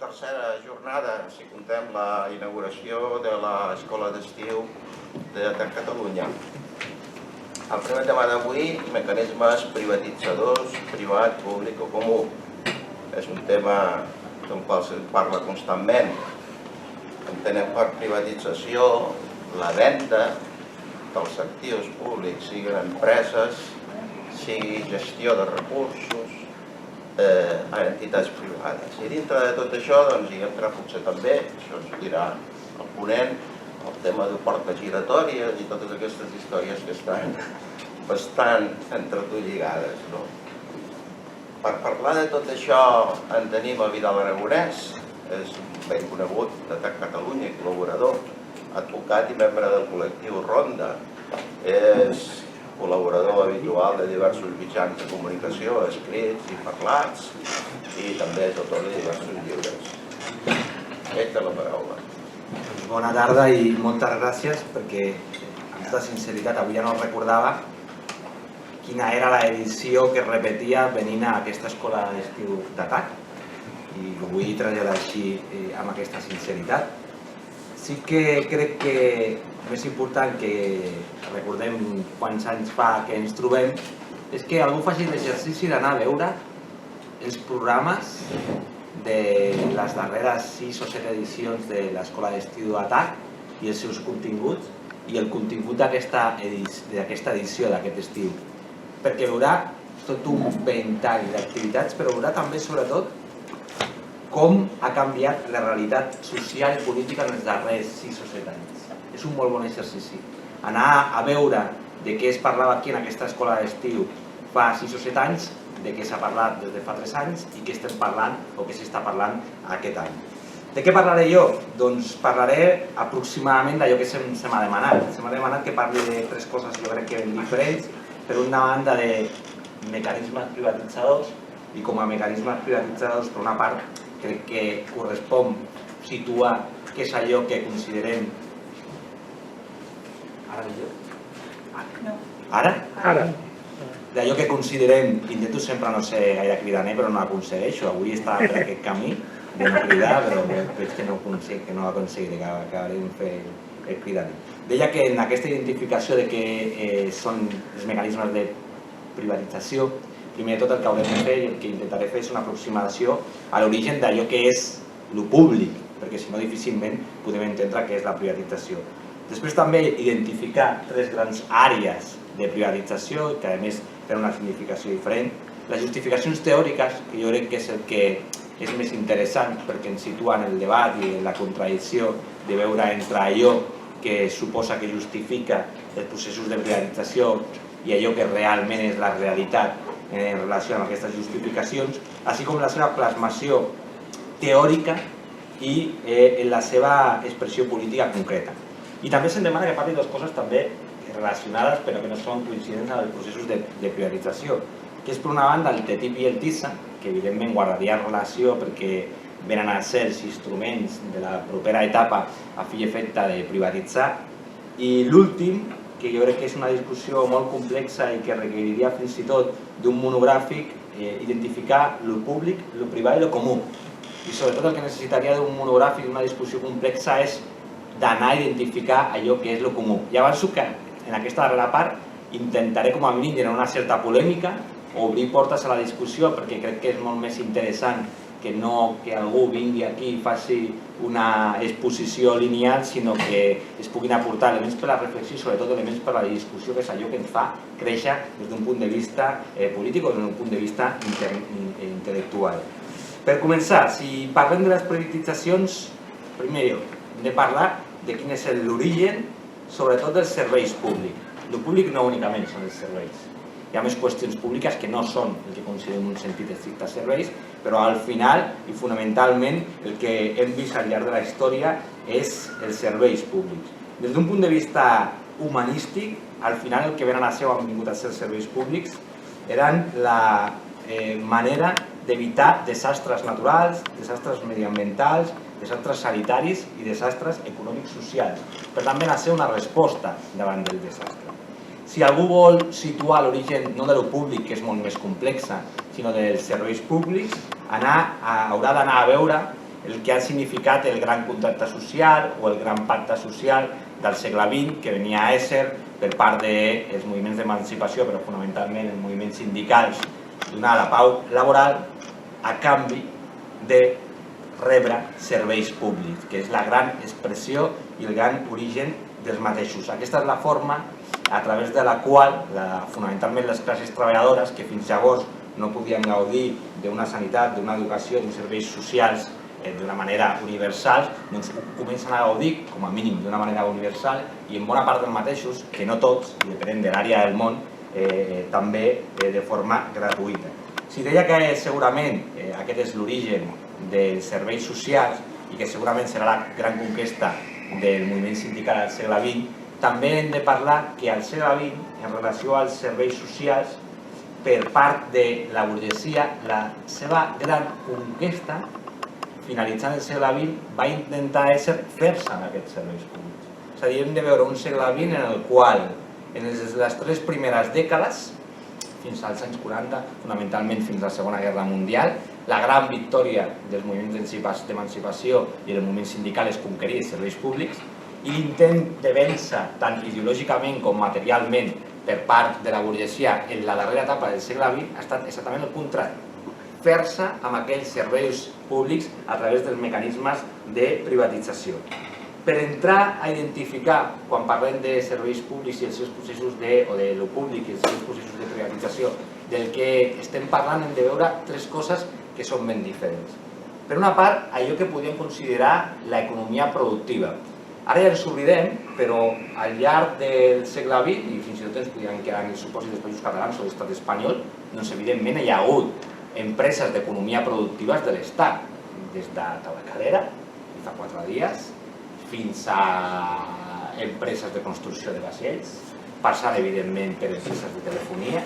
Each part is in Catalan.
tercera jornada, si comptem la inauguració de l'Escola d'Estiu de Catalunya. El primer tema d'avui, mecanismes privatitzadors, privat, públic o comú. És un tema del qual se'n parla constantment. Entenem per privatització la venda dels actius públics, siguin empreses, sigui gestió de recursos, a entitats privades. I dintre de tot això hi entra potser també, això ens ho dirà el ponent, el tema de portes giratòries i totes aquestes històries que estan bastant entretolligades. Per parlar de tot això en tenim el Vidal Aragonès, és ben conegut de Catalunya, col·laborador, advocat i membre del col·lectiu Ronda. És col·laborador habitual de diversos mitjans de comunicació, escrits i parlats, i també és autor de diversos llibres. Ell té la paraula. Bona tarda i moltes gràcies, perquè amb tota sinceritat avui ja no recordava quina era l'edició que es repetia venint a aquesta escola d'estiu d'ATAC, i ho vull traslladar així amb aquesta sinceritat. Sí que crec que més important que recordem quants anys fa que ens trobem és que algú faci l'exercici d'anar a veure els programes de les darreres 6 o 7 edicions de l'Escola d'Estiu d'ATAC i els seus continguts i el contingut d'aquesta edició d'aquest estiu, perquè veurà tot un ventall d'activitats, però veurà també sobretot com ha canviat la realitat social i política en els darrers 6 o 7 anys. És un molt bon exercici. Anar a veure de què es parlava aquí en aquesta escola d'estiu fa 6 o 7 anys, de què s'ha parlat des de fa 3 anys i què estem parlant o què s'està parlant aquest any. De què parlaré jo? Doncs parlaré aproximadament d'allò que se m'ha demanat. Se m'ha demanat que parli de 3 coses jo crec que ben diferents. Per una banda de mecanismes privatitzadors, i com a mecanismes privatitzadors, per una part, crec que correspon situar què és allò que considerem... Ara millor? Ara? Ara. D'allò que considerem, intento sempre no ser gaire cridaner, però no aconsegueixo. Avui estava per aquest camí de no cridar, però veig que no aconseguiré, que acabarem fent cridaner. Deia que en aquesta identificació de què són els mecanismes de privatització, primer de tot el que haurem de fer i el que intentaré fer és una aproximació a l'origen d'allò que és el públic, perquè si no difícilment podem entendre què és la privatització. Després també identificar 3 grans àrees de privatització que a més tenen una significació diferent. Les justificacions teòriques, que jo crec que és el que és més interessant perquè ens situa en el debat i en la contradicció de veure entre allò que suposa que justifica els processos de privatització i allò que realment és la realitat en relació amb aquestes justificacions, així com la seva plasmació teòrica i la seva expressió política concreta. I també se'm demana que parli de 2 coses també relacionades però que no són coincidents amb els processos de privatització, que és per una banda el TTIP i el TISA, que evidentment guardaria relació perquè venen a ser els instruments de la propera etapa a fi i efecte de privatitzar, i l'últim, que jo crec que és una discussió molt complexa i que requeriria fins i tot d'un monogràfic, identificar el públic, el privat i el comú. I sobretot el que necessitaria d'un monogràfic, d'una discussió complexa, és d'anar a identificar allò que és el comú. I avanço que en aquesta darrera part intentaré com a mínim generar una certa polèmica, obrir portes a la discussió, perquè crec que és molt més interessant que no que algú vingui aquí i faci una exposició lineal, sinó que es puguin aportar elements per a la reflexió i sobretot elements per a la discussió, que és allò que ens fa créixer des d'un punt de vista polític o des d'un punt de vista intel·lectual. Per començar, si parlem de les privatitzacions, primer hem de parlar de quin és l'origen, sobretot dels serveis públics. El públic no únicament són els serveis. Hi ha més qüestions públiques que no són el que considerem un sentit estricte serveis, però al final i fonamentalment el que hem vist al llarg de la història és els serveis públics. Des d'un punt de vista humanístic, al final el que venen a ser o han vingut a ser els serveis públics eren la manera d'evitar desastres naturals, desastres mediambientals, desastres sanitaris i desastres econòmics socials. Per tant, ven a ser una resposta davant del desastre. Si algú vol situar l'origen no de lo públic, que és molt més complexa, sinó dels serveis públics, haurà d'anar a veure el que ha significat el gran contracte social o el gran pacte social del segle XX, que venia a ésser per part dels moviments d'emancipació, però fonamentalment els moviments sindicals, donar la pau laboral a canvi de rebre serveis públics, que és la gran expressió i el gran origen dels mateixos. Aquesta és la forma a través de la qual, fonamentalment les classes treballadores, que fins llavors no podien gaudir d'una sanitat, d'una educació, d'uns serveis socials d'una manera universal, doncs comencen a gaudir, com a mínim, d'una manera universal i en bona part dels mateixos, que no tots, i depenent de l'àrea del món, també de forma gratuïta. Si deia que segurament aquest és l'origen dels serveis socials i que segurament serà la gran conquesta del moviment sindical al segle XX, també hem de parlar que al segle XX, en relació als serveis socials, per part de la burgesia, la seva gran conquesta, finalitzant el segle XX, va intentar fer-se en aquests serveis públics. És a dir, hem de veure un segle XX en el qual, en les 3 primeres dècades, fins als anys 40, fonamentalment fins a la Segona Guerra Mundial, la gran victòria dels moviments d'emancipació i del moviment sindical és conquerir els serveis públics i l'intent de vèncer tant ideològicament com materialment per part de la burgesia en la darrera etapa del segle XX ha estat exactament el contrari. Fer-se amb aquells serveis públics a través dels mecanismes de privatització. Per entrar a identificar, quan parlem de serveis públics i els seus processos o de lo públic i els seus processos de privatització, del que estem parlant hem de veure 3 coses que són ben diferents. Per una part, allò que podríem considerar l'economia productiva. Ara ja ens oblidem, però al llarg del segle XX, i fins i tot ens podríem quedar en el supòsit dels països catalans o de l'estat espanyol, doncs evidentment hi ha hagut empreses d'economia productives de l'Estat, des de Tabacalera, fins fa 4 dies, fins a empreses de construcció de vaixells, passant evidentment per empreses de telefonia,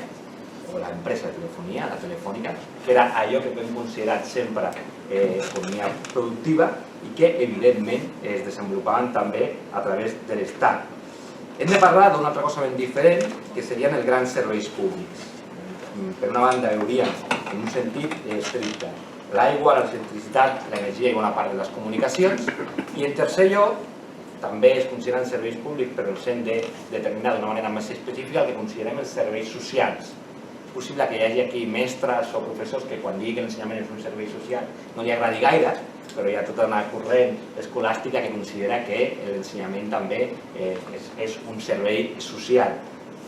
o l'empresa de telefonia, la telefònica, que era allò que hem considerat sempre economia productiva i que evidentment es desenvolupaven també a través de l'Estat. Hem de parlar d'una altra cosa ben diferent, que serien els grans serveis públics. Per una banda veuríem, en un sentit estricte, l'aigua, l'electricitat, l'energia i bona part de les comunicacions, i en tercer lloc, també es consideren serveis públics, però els hem de determinar d'una manera més específica el que considerem els serveis socials. És possible que hi hagi aquí mestres o professors que quan digui que l'ensenyament és un servei social no li agradi gaire, però hi ha tota una corrent escolàstica que considera que l'ensenyament també és un servei social.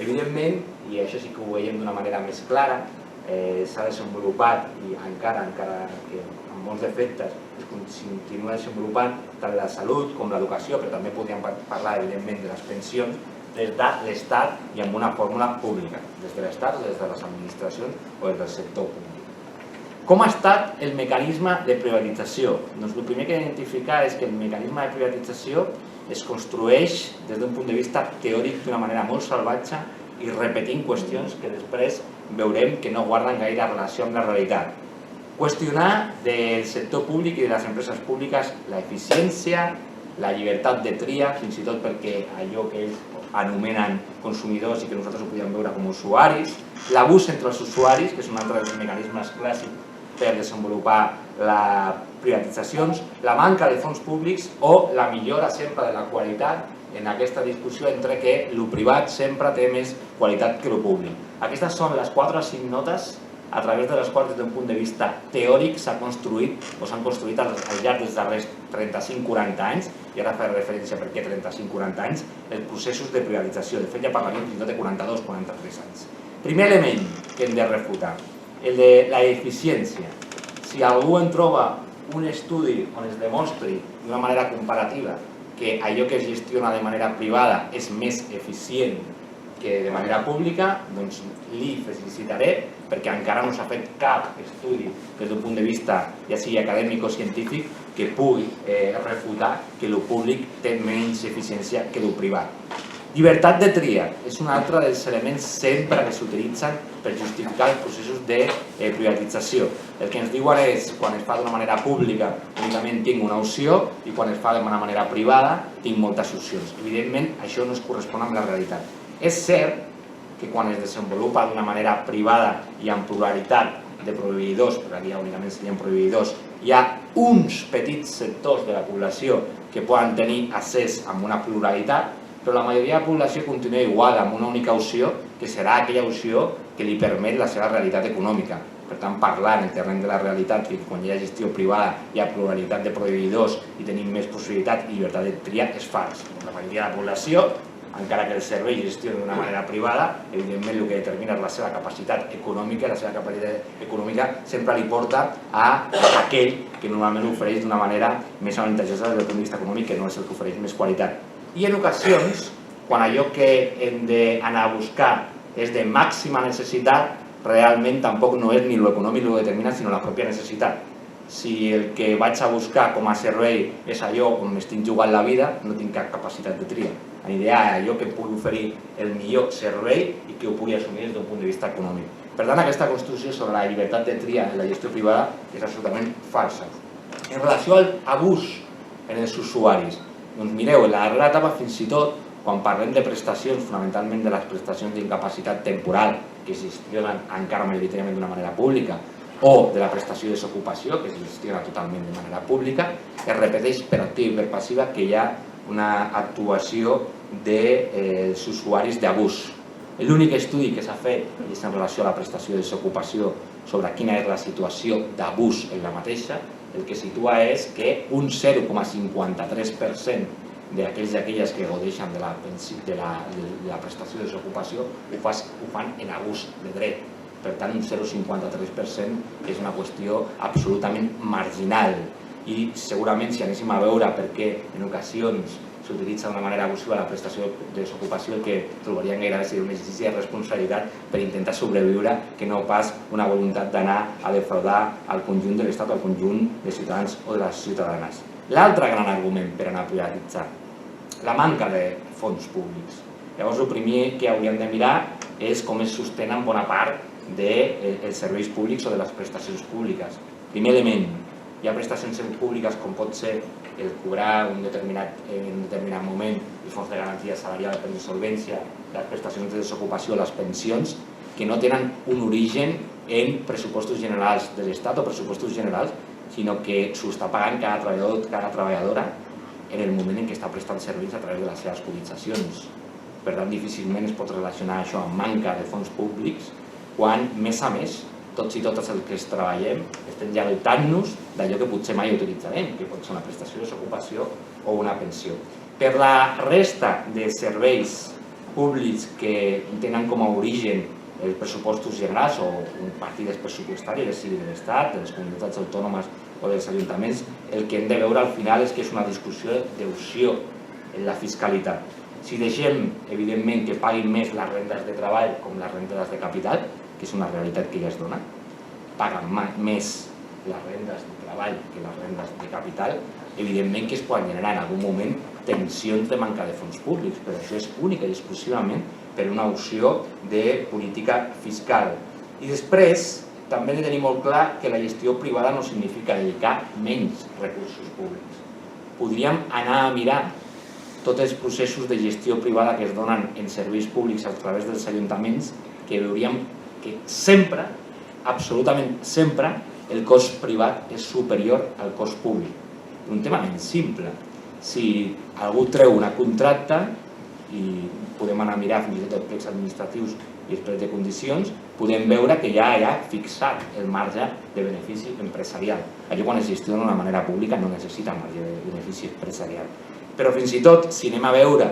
Evidentment, i això sí que ho veiem d'una manera més clara, s'ha desenvolupat i encara que amb molts defectes es continua desenvolupant tant la salut com l'educació, però també podríem parlar evidentment de les pensions des de l'Estat i amb una fórmula pública, des de l'Estat, des de les administracions o des del sector públic. Com ha estat el mecanisme de privatització? Doncs el primer que hem d'identificar és que el mecanisme de privatització es construeix des d'un punt de vista teòric d'una manera molt salvatge i repetint qüestions que després veurem que no guarden gaire relació amb la realitat. Qüestionar del sector públic i de les empreses públiques l'eficiència, la llibertat de tria, fins i tot perquè allò que ells anomenen consumidors i que nosaltres ho podíem veure com usuaris, l'abús entre els usuaris, que és un altre dels mecanismes clàssics per desenvolupar les privatitzacions, la manca de fons públics o la millora sempre de la qualitat en aquesta discussió entre que el privat sempre té més qualitat que el públic. Aquestes són les 4 o 5 notes a través de les quals, des d'un punt de vista teòric, s'han construït al llarg dels darrers 35-40 anys, i ara faré referència a per què 35-40 anys, els processos de privatització. De fet, ja parlaríem fins i tot de 42-43 anys. Primer element que hem de refutar, el de l'eficiència. Si algú en troba un estudi on es demostri d'una manera comparativa que allò que es gestiona de manera privada és més eficient que de manera pública, doncs li felicitaré perquè encara no s'ha fet cap estudi des d'un punt de vista ja sigui acadèmic o científic que pugui refutar que el públic té menys eficiència que el privat. Llibertat de tria és un altre dels elements sempre que s'utilitzen per justificar els processos de privatització. El que ens diuen és quan es fa d'una manera pública únicament tinc una opció i quan es fa d'una manera privada tinc moltes opcions. Evidentment això no es correspon amb la realitat. És cert que quan es desenvolupa d'una manera privada i amb pluralitat de proveïdors, perquè aquí únicament serien proveïdors, hi ha uns petits sectors de la població que poden tenir accés a una pluralitat, però la majoria de la població continua igual, amb una única opció, que serà aquella opció que li permet la seva realitat econòmica. Per tant, parlar en el terreny de la realitat que quan hi ha gestió privada hi ha pluralitat de proveïdors i tenim més possibilitat i llibertat de triar és fals. La majoria de la població, encara que el servei gestioni d'una manera privada, evidentment el que determina és la seva capacitat econòmica, la seva capacitat econòmica sempre li porta a aquell que normalment ofereix d'una manera més avantatjosa des del punt de vista econòmic, que no és el que ofereix més qualitat. I en ocasions, quan allò que hem d'anar a buscar és de màxima necessitat, realment tampoc no és ni l'econòmic el que determina, sinó la pròpia necessitat. Si el que vaig a buscar com a servei és allò on m'estic jugant la vida, no tinc cap capacitat de tria. Aniré a allò que pugui oferir el millor servei i que ho pugui assumir des d'un punt de vista econòmic. Per tant, aquesta construcció sobre la llibertat de tria en la gestió privada és absolutament falsa. En relació al abús en els usuaris, doncs mireu, en la darrera etapa fins i tot, quan parlem de prestacions, fonamentalment de les prestacions d'incapacitat temporal, que es gestionen encara majoritàriament d'una manera pública, o de la prestació de desocupació, que es gestiona totalment de manera pública, es repeteix per activa i per passiva que hi ha una actuació dels usuaris d'abús. L'únic estudi que s'ha fet és en relació a la prestació de desocupació sobre quina és la situació d'abús en la mateixa, el que situa és que un 0,53% d'aquells i aquelles que godeixen de la prestació de desocupació ho fan en abús de dret. Per tant, un 0,53% és una qüestió absolutament marginal i segurament si anéssim a veure per què en ocasions s'utilitza d'una manera abusiva la prestació de desocupació, el que trobaríem gairebé seria un exercici de responsabilitat per intentar sobreviure que no pas una voluntat d'anar a defraudar al conjunt de l'Estat o al conjunt de ciutadans o de les ciutadanes. L'altre gran argument per anar a privatitzar, la manca de fons públics. Llavors, el primer que hauríem de mirar és com es sostenen bona part dels serveis públics o de les prestacions públiques. Primer element, hi ha prestacions públiques com pot ser el cobrar en un determinat moment els fons de garantia salarial per insolvència, les prestacions de desocupació, les pensions, que no tenen un origen en pressupostos generals de l'Estat o pressupostos generals, sinó que s'ho està pagant cada treballador o cada treballadora en el moment en què està prestant serveis a través de les seves cotitzacions. Per tant, difícilment es pot relacionar això amb manca de fons públics quan, més a més, tots i totes els que treballem estem ja dotant-nos d'allò que potser mai utilitzarem, que pot ser una prestació de desocupació o una pensió. Per la resta de serveis públics que tenen com a origen els pressupostos generals o partides pressupostàries, sigui de l'Estat, de les comunitats autònomes o dels ajuntaments, el que hem de veure al final és que és una discussió d'opció en la fiscalitat. Si deixem, evidentment, que paguin més les rendes de treball com les rendes de capital, que és una realitat que ja es dona, paguen més les rendes de treball que les rendes de capital, evidentment que es poden generar en algun moment tensions de manca de fons públics, però això és única i exclusivament per una opció de política fiscal. I després, també hem de tenir molt clar que la gestió privada no significa dedicar menys recursos públics. Podríem anar a mirar tots els processos de gestió privada que es donen en serveis públics a través dels ajuntaments, que veuríem que sempre, absolutament sempre, el cost privat és superior al cost públic. Un tema ben simple. Si algú treu una contracta, i podem anar a mirar fins i tot els plecs administratius i els plecs de condicions, podem veure que ja hi ha fixat el marge de benefici empresarial. Allò quan es gestiona d'una manera pública no necessita marge de benefici empresarial. Però fins i tot, si anem a veure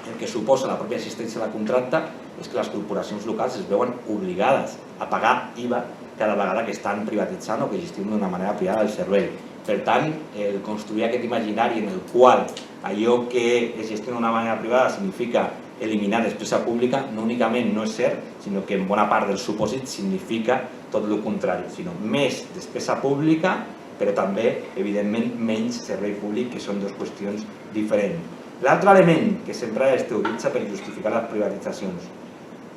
el que suposa la pròpia assistència a la contracta, és que les corporacions locals es veuen obligades a pagar IVA cada vegada que estan privatitzant o que gestionen d'una manera privada el servei. Per tant, el construir aquest imaginari en el qual allò que es gestiona d'una manera privada significa eliminar despesa pública, no únicament no és cert, sinó que en bona part del supòsit significa tot el contrari, sinó més despesa pública, però també, evidentment, menys servei públic, que són dues qüestions diferents. L'altre element que sempre es teoritza per justificar les privatitzacions,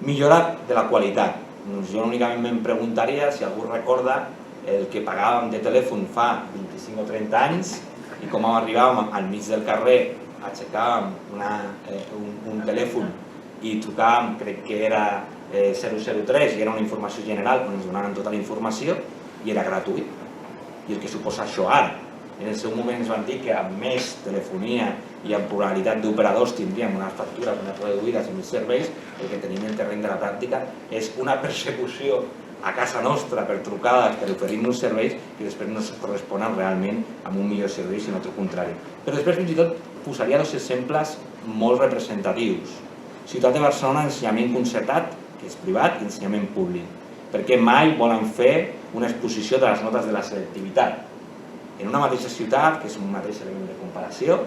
millora de la qualitat. Jo únicament em preguntaria si algú recorda el que pagàvem de telèfon fa 25 o 30 anys i com arribàvem al mig del carrer, aixecàvem un telèfon i trucàvem, crec que era 003 i era una informació general on ens donaven tota la informació i era gratuït. I el que suposa això ara? En el seu moment ens van dir que amb més telefonia i amb pluralitat d'operadors tindríem unes factures més reduïdes i més serveis. El que tenim en el terreny de la pràctica és una persecució a casa nostra per trucades, per oferir-nos serveis que després no es corresponen realment amb un millor servei, sinó tot el contrari. Però després fins i tot posaria dos exemples molt representatius. Ciutat de Barcelona, ensenyament concertat, que és privat, i ensenyament públic. Perquè mai volen fer una exposició de les notes de la selectivitat. En una mateixa ciutat, que és un mateix element de comparació,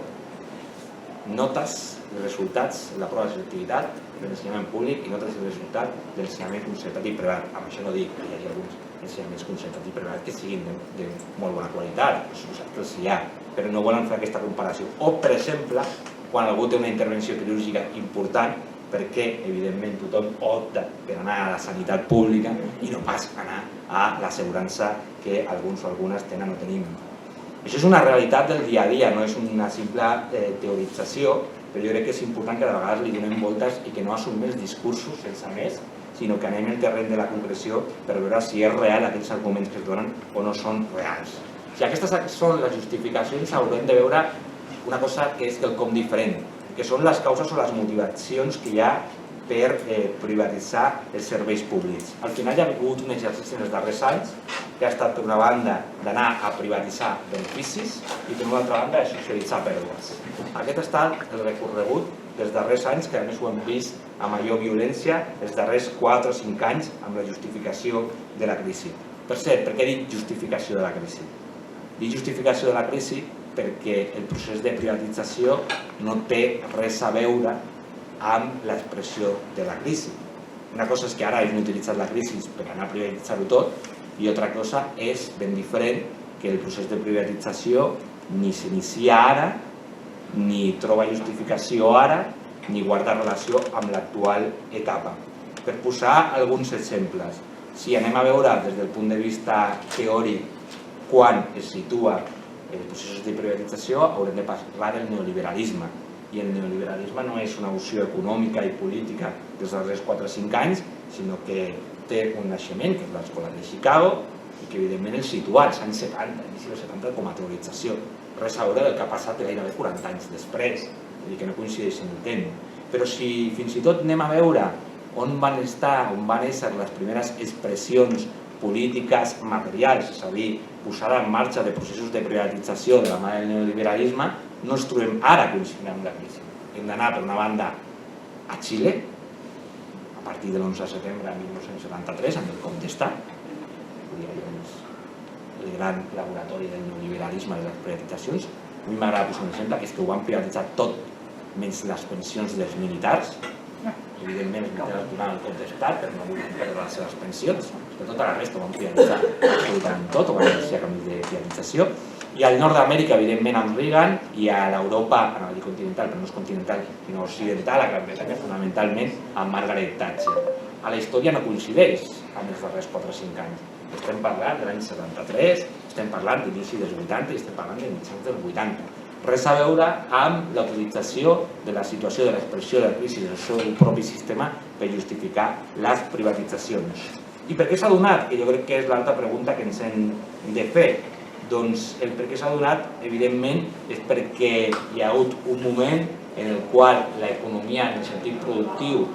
notes i resultats de la prova de selectivitat de l'ensenyament públic i notes i resultat de l'ensenyament concertat i privat. Amb això no dic que hi hagi alguns ensenyaments concertats i privats que siguin de molt bona qualitat, nosaltres hi ha, però no volen fer aquesta comparació. O, per exemple, quan algú té una intervenció quirúrgica important, perquè, evidentment, tothom opta per anar a la sanitat pública i no pas anar a l'assegurança que alguns o algunes tenen o tenim. Això és una realitat del dia a dia, no és una simple teorització, però jo crec que és important que de vegades li donem voltes i que no assumim els discursos sense més, sinó que anem al terreny de la concreció per veure si és real aquells arguments que es donen o no són reals. Si aquestes són les justificacions, haurem de veure una cosa que és quelcom diferent, que són les causes o les motivacions que hi ha per privatitzar els serveis públics. Al final hi ha hagut un exercici en els darrers anys que ha estat, per una banda, d'anar a privatitzar beneficis i, per una altra banda, de socialitzar pèrdues. Aquest ha estat el recorregut dels darrers anys, que a més ho hem vist amb major violència els darrers 4 o 5 anys amb la justificació de la crisi. Per cert, per què dic justificació de la crisi? Dic justificació de la crisi perquè el procés de privatització no té res a veure amb l'expressió de la crisi. Una cosa és que ara hem utilitzat la crisi per anar a privatitzar-ho tot i altra cosa és ben diferent que el procés de privatització ni s'inicia ara, ni troba justificació ara, ni guarda relació amb l'actual etapa. Per posar alguns exemples, si anem a veure des del punt de vista teòric quan es situa els processos de privatització, haurem de parlar del neoliberalisme. I el neoliberalisme no és una opció econòmica i política dels darrers 4 o 5 anys, sinó que té un naixement, que és l'escola de Chicago, i que evidentment el situa als anys 70, inici dels 70 com a teorització. Res a veure del que ha passat gairebé 40 anys després, vull dir que no coincideix en el temps. Però si fins i tot anem a veure on van ésser les primeres expressions polítiques materials, és a dir, posada en marxa de processos de privatització de la mà del neoliberalisme, no ens trobem ara coincidint amb la crisi. Hem d'anar, per una banda, a Xile, a partir de l'11 de setembre de 1973, amb el cop d'estat, el gran laboratori del neoliberalisme i de les privatitzacions. A mi m'agrada posar un exemple, que és que ho van privatitzar tot, menys les pensions dels militars. Evidentment, els militars donaven el cop d'estat, però no volien perdre les seves pensions. De tota la resta ho van privatitzar absolutament tot, o van iniciar camins de privatització. I al nord d'Amèrica, evidentment, amb Reagan, i a l'Europa, anava a dir continental, però no és continental, sinó occidental, a Gran Bretanya, fonamentalment, amb Margaret Thatcher. A la història no coincideix amb els darrers 4 o 5 anys. Estem parlant de l'any 73, estem parlant d'inici dels 80 i estem parlant de mitjans dels 80. Res a veure amb la utilització de la situació de l'expressió de la crisi del seu propi sistema per justificar les privatitzacions. I per què s'ha donat? Que jo crec que és l'altra pregunta que ens hem de fer. Doncs el per què s'ha donat, evidentment, és perquè hi ha hagut un moment en el qual l'economia en el sentit productiu,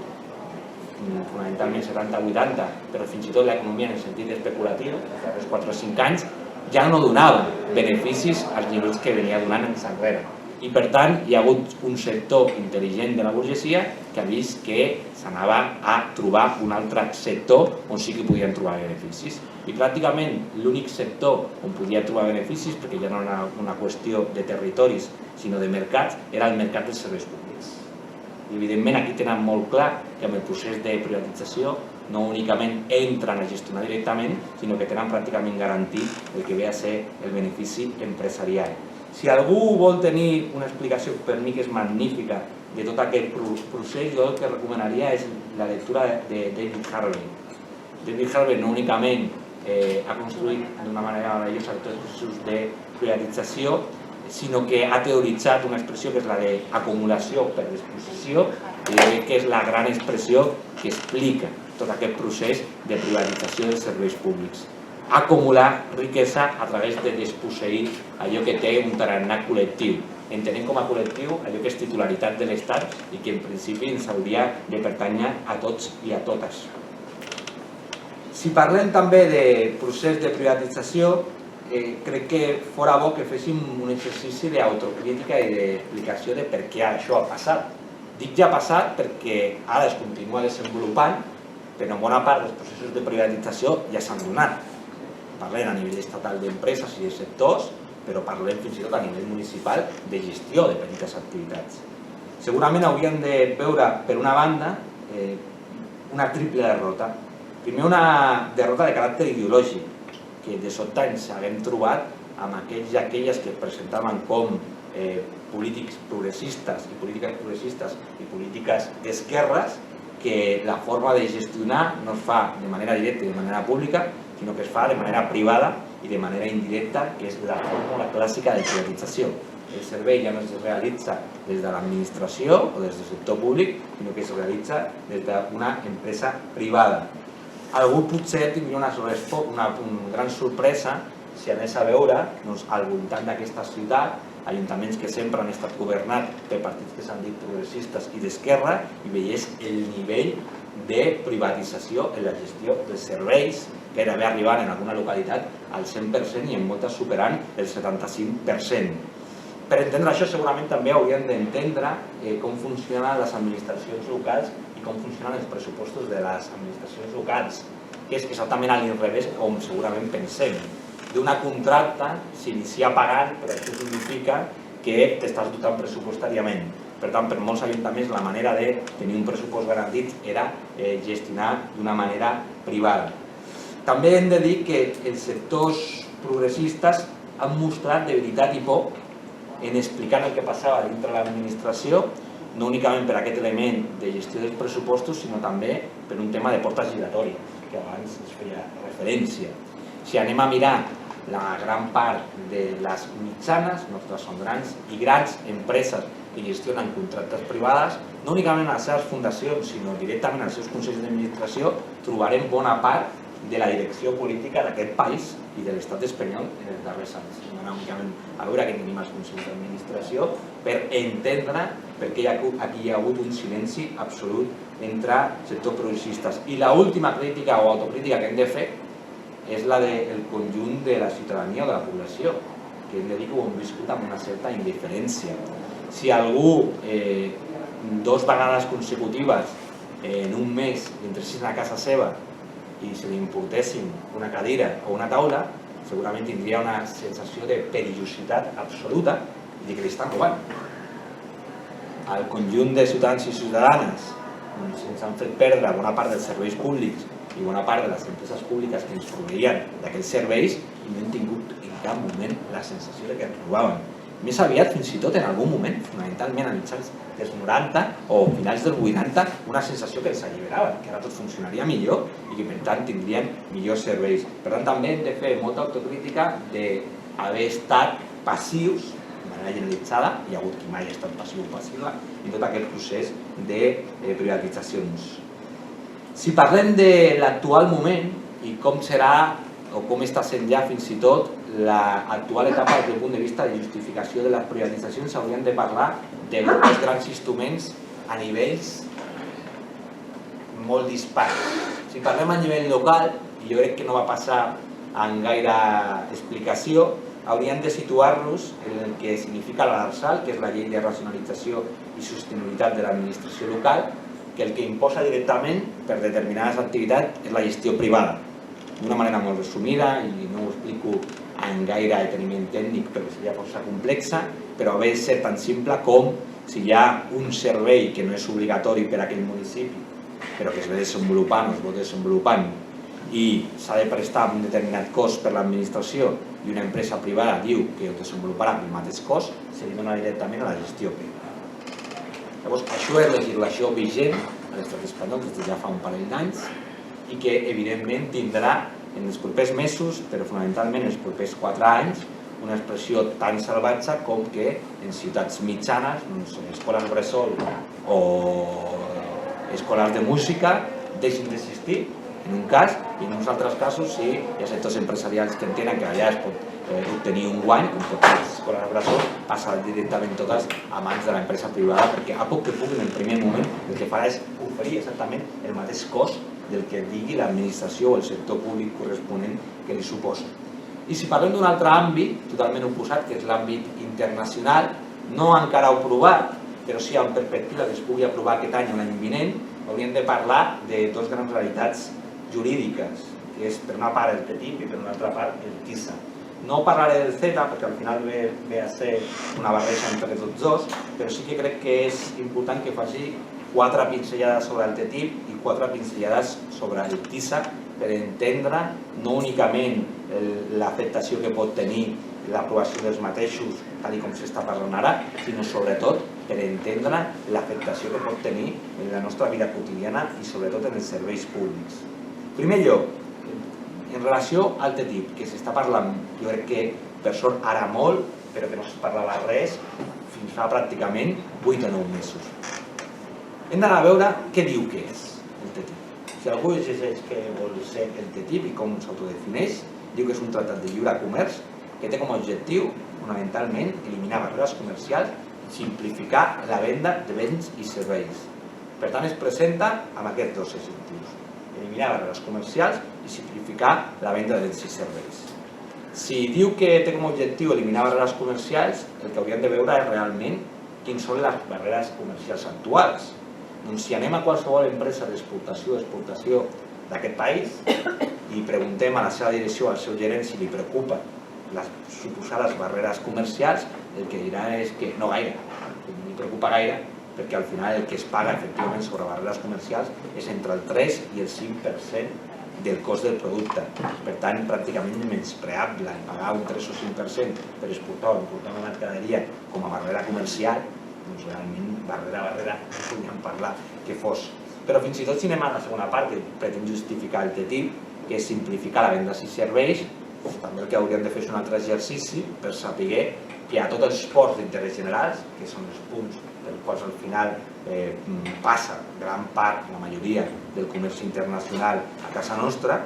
fonamentalment 70-80, però fins i tot l'economia en el sentit especulatiu, els darrers 4 o 5 anys, ja no donava beneficis als nivells que venia donant anys enrere. I per tant hi ha hagut un sector intel·ligent de la burgesia que ha vist que s'anava a trobar un altre sector on sí que podien trobar beneficis. I pràcticament l'únic sector on podia trobar beneficis, perquè ja no era una qüestió de territoris sinó de mercats, era el mercat dels serveis públics. I evidentment aquí tenen molt clar que amb el procés de privatització no únicament entren a gestionar directament, sinó que tenen pràcticament garantit el que ve a ser el benefici empresarial. Si algú vol tenir una explicació, per mi que és magnífica, de tot aquest procés, jo el que recomanaria és la lectura de David Harvey. David Harvey no únicament ha construït d'una manera meravellosa tots els processos de privatització, sinó que ha teoritzat una expressió que és la d'acumulació per disposició, i crec que és la gran expressió que explica tot aquest procés de privatització dels serveis públics. Acumular riquesa a través de desposseir allò que té un tarannà col·lectiu. Entenem com a col·lectiu allò que és titularitat de l'Estat i que en principi ens hauria de pertànyer a tots i a totes. Si parlem també de procés de privatització, crec que fora bo que féssim un exercici d'autocrítica i d'explicació de per què això ha passat. Dic ja ha passat perquè ara es continua desenvolupant, però en bona part dels processos de privatització ja s'han donat. Parlem a nivell estatal d'empreses i de sectors, però parlem fins i tot a nivell municipal de gestió de petites activitats. Segurament hauríem de veure, per una banda, una triple derrota. Primer, una derrota de caràcter ideològic, que de sobte ens haguem trobat amb aquells i aquelles que presentaven com polítics progressistes i polítiques d'esquerres, que la forma de gestionar no es fa de manera directa i de manera pública, sinó que es fa de manera privada i de manera indirecta, que és la fórmula clàssica de privatització. El servei ja no es realitza des de l'administració o des del sector públic, sinó que es realitza des d'una empresa privada. Algú potser tindria una gran sorpresa si anés a veure al voltant d'aquesta ciutat ajuntaments que sempre han estat governats per partits que s'han dit progressistes i d'esquerra i veiés el nivell de privatització en la gestió dels serveis, gairebé arribant en alguna localitat al 100% i en moltes superant el 75%. Per entendre això segurament també hauríem d'entendre com funcionen les administracions locals i com funcionen els pressupostos de les administracions locals, que és exactament a l'inrevés com segurament pensem. D'una contracta s'inicia pagant, però això significa que t'estàs dotant pressupostàriament. Per tant, per molts ajuntaments la manera de tenir un pressupost garantit era gestionar d'una manera privada. També hem de dir que els sectors progressistes han mostrat debilitat i por en explicar el que passava dintre de l'administració, no únicament per aquest element de gestió dels pressupostos, sinó també per un tema de portes giratòries, que abans es feia referència. Si anem a mirar la gran part de les mitjanes, nostres són grans i grans empreses que gestionen contractes privades, no únicament a les seves fundacions, sinó directament als seus consells d'administració, trobarem bona part de la direcció política d'aquest país i de l'estat espanyol en els darrers anys. No anar únicament a veure què tenim als consells d'administració per entendre per què aquí hi ha hagut un silenci absolut entre sectors progressistes. I l'última crítica o autocrítica que hem de fer és la del conjunt de la ciutadania o de la població, que hem de dir que ho hem viscut amb una certa indiferència. Si algú 2 vegades consecutives en un mes entressin a casa seva i se li importessin una cadira o una taula, segurament tindria una sensació de perillositat absoluta i de que li estan robant. Al conjunt de ciutadans i ciutadanes se'ns han fet perdre bona part dels serveis públics i bona part de les empreses públiques que ens proveïen d'aquests serveis i no hem tingut en cap moment la sensació de que ens robaven. Més aviat, fins i tot en algun moment, fonamentalment a mitjans dels 90 o finals dels 80, una sensació que els alliberaven, que ara tot funcionaria millor i que per tant tindrien millors serveis. Per tant, també hem de fer molta autocrítica d'haver estat passius, de manera generalitzada, hi ha hagut qui mai ha estat passiu o passiva, en tot aquest procés de privatitzacions. Si parlem de l'actual moment i com serà o com està sent ja fins i tot l'actual etapa des del punt de vista de justificació de les privatitzacions, hauríem de parlar de dos grans instruments a nivells molt dispars. Si parlem a nivell local, i jo crec que no va passar en gaire explicació, hauríem de situar-nos en el que significa l'ARSAL, que és la llei de racionalització i sostenibilitat de l'administració local, que el que imposa directament per determinades activitats és la gestió privada. D'una manera molt resumida, i no ho explico en gaire deteniment tècnic perquè seria força complexa, però ve a ser tan simple com si hi ha un servei que no és obligatori per a aquell municipi, però que es ve desenvolupant o es va desenvolupant i s'ha de prestar amb un determinat cost per l'administració i una empresa privada diu que ho desenvoluparà amb el mateix cost, se li dona directament a la gestió privada. Llavors, això és legislació vigent a l'estat espanyol des de ja fa un parell d'anys i que evidentment tindrà en els propers mesos, però fonamentalment en els propers 4 anys, una expressió tan salvatge com que en ciutats mitjanes, escoles bressol o escoles de música, deixin d'existir, en un cas, i en uns altres casos si hi ha sectors empresarials que entenen que allà es pot obtenir un guany, com totes les col·laboracions, passa directament totes a mans de l'empresa privada, perquè a poc que pugui, en el primer moment, el que farà és oferir exactament el mateix cost del que digui l'administració o el sector públic corresponent que li suposa. I si parlem d'un altre àmbit, totalment oposat, que és l'àmbit internacional, no encara aprovat, però sí en perspectiva que es pugui aprovar aquest any o l'any vinent, hauríem de parlar de dues grans realitats jurídiques, que és per una part el TTIP i per una altra part el TISA. No parlaré del CETA perquè al final ve a ser una barreja entre tots dos, però sí que crec que és important que faci 4 pinzellades sobre el TTIP i 4 pinzellades sobre el TISA per entendre no únicament l'afectació que pot tenir l'aprovació dels mateixos, tal com s'està parlant ara, sinó sobretot per entendre l'afectació que pot tenir en la nostra vida quotidiana i sobretot en els serveis públics. En primer lloc, en relació al TTIP, que s'està parlant, jo crec que per sort ara molt, però que no es parlava res fins fa pràcticament 8 o 9 mesos. Hem d'anar a veure què diu que és el TTIP. Si algú llegeix què vol ser el TTIP i com s'autodefineix, diu que és un tractat de lliure comerç que té com a objectiu, fonamentalment, eliminar barreres comercials i simplificar la venda de béns i serveis. Per tant, es presenta amb aquests dos objectius: eliminar barreres comercials i simplificar la venda de béns i serveis. Si diu que té com a objectiu eliminar barreres comercials, el que hauríem de veure és realment quines són les barreres comercials actuals. Doncs si anem a qualsevol empresa d'exportació o exportació d'aquest país i preguntem a la seva direcció, al seu gerent, si li preocupa les suposades barreres comercials, el que dirà és que no gaire, no li preocupa gaire, perquè al final el que es paga efectivament sobre barreres comercials és entre el 3 i el 5% del cost del producte. Per tant, pràcticament menyspreable pagar un 3 o 5% per exportar o importar una mercaderia com a barrera comercial, doncs realment barrera no podríem parlar que fos. Però fins i tot si anem a la segona part, que pretén justificar el TTIP, que és simplificar la venda i serveis, també el que hauríem de fer és un altre exercici per saber que a tots els ports d'interès generals, que són els punts pels quals al final passa gran part, la majoria del comerç internacional a casa nostra,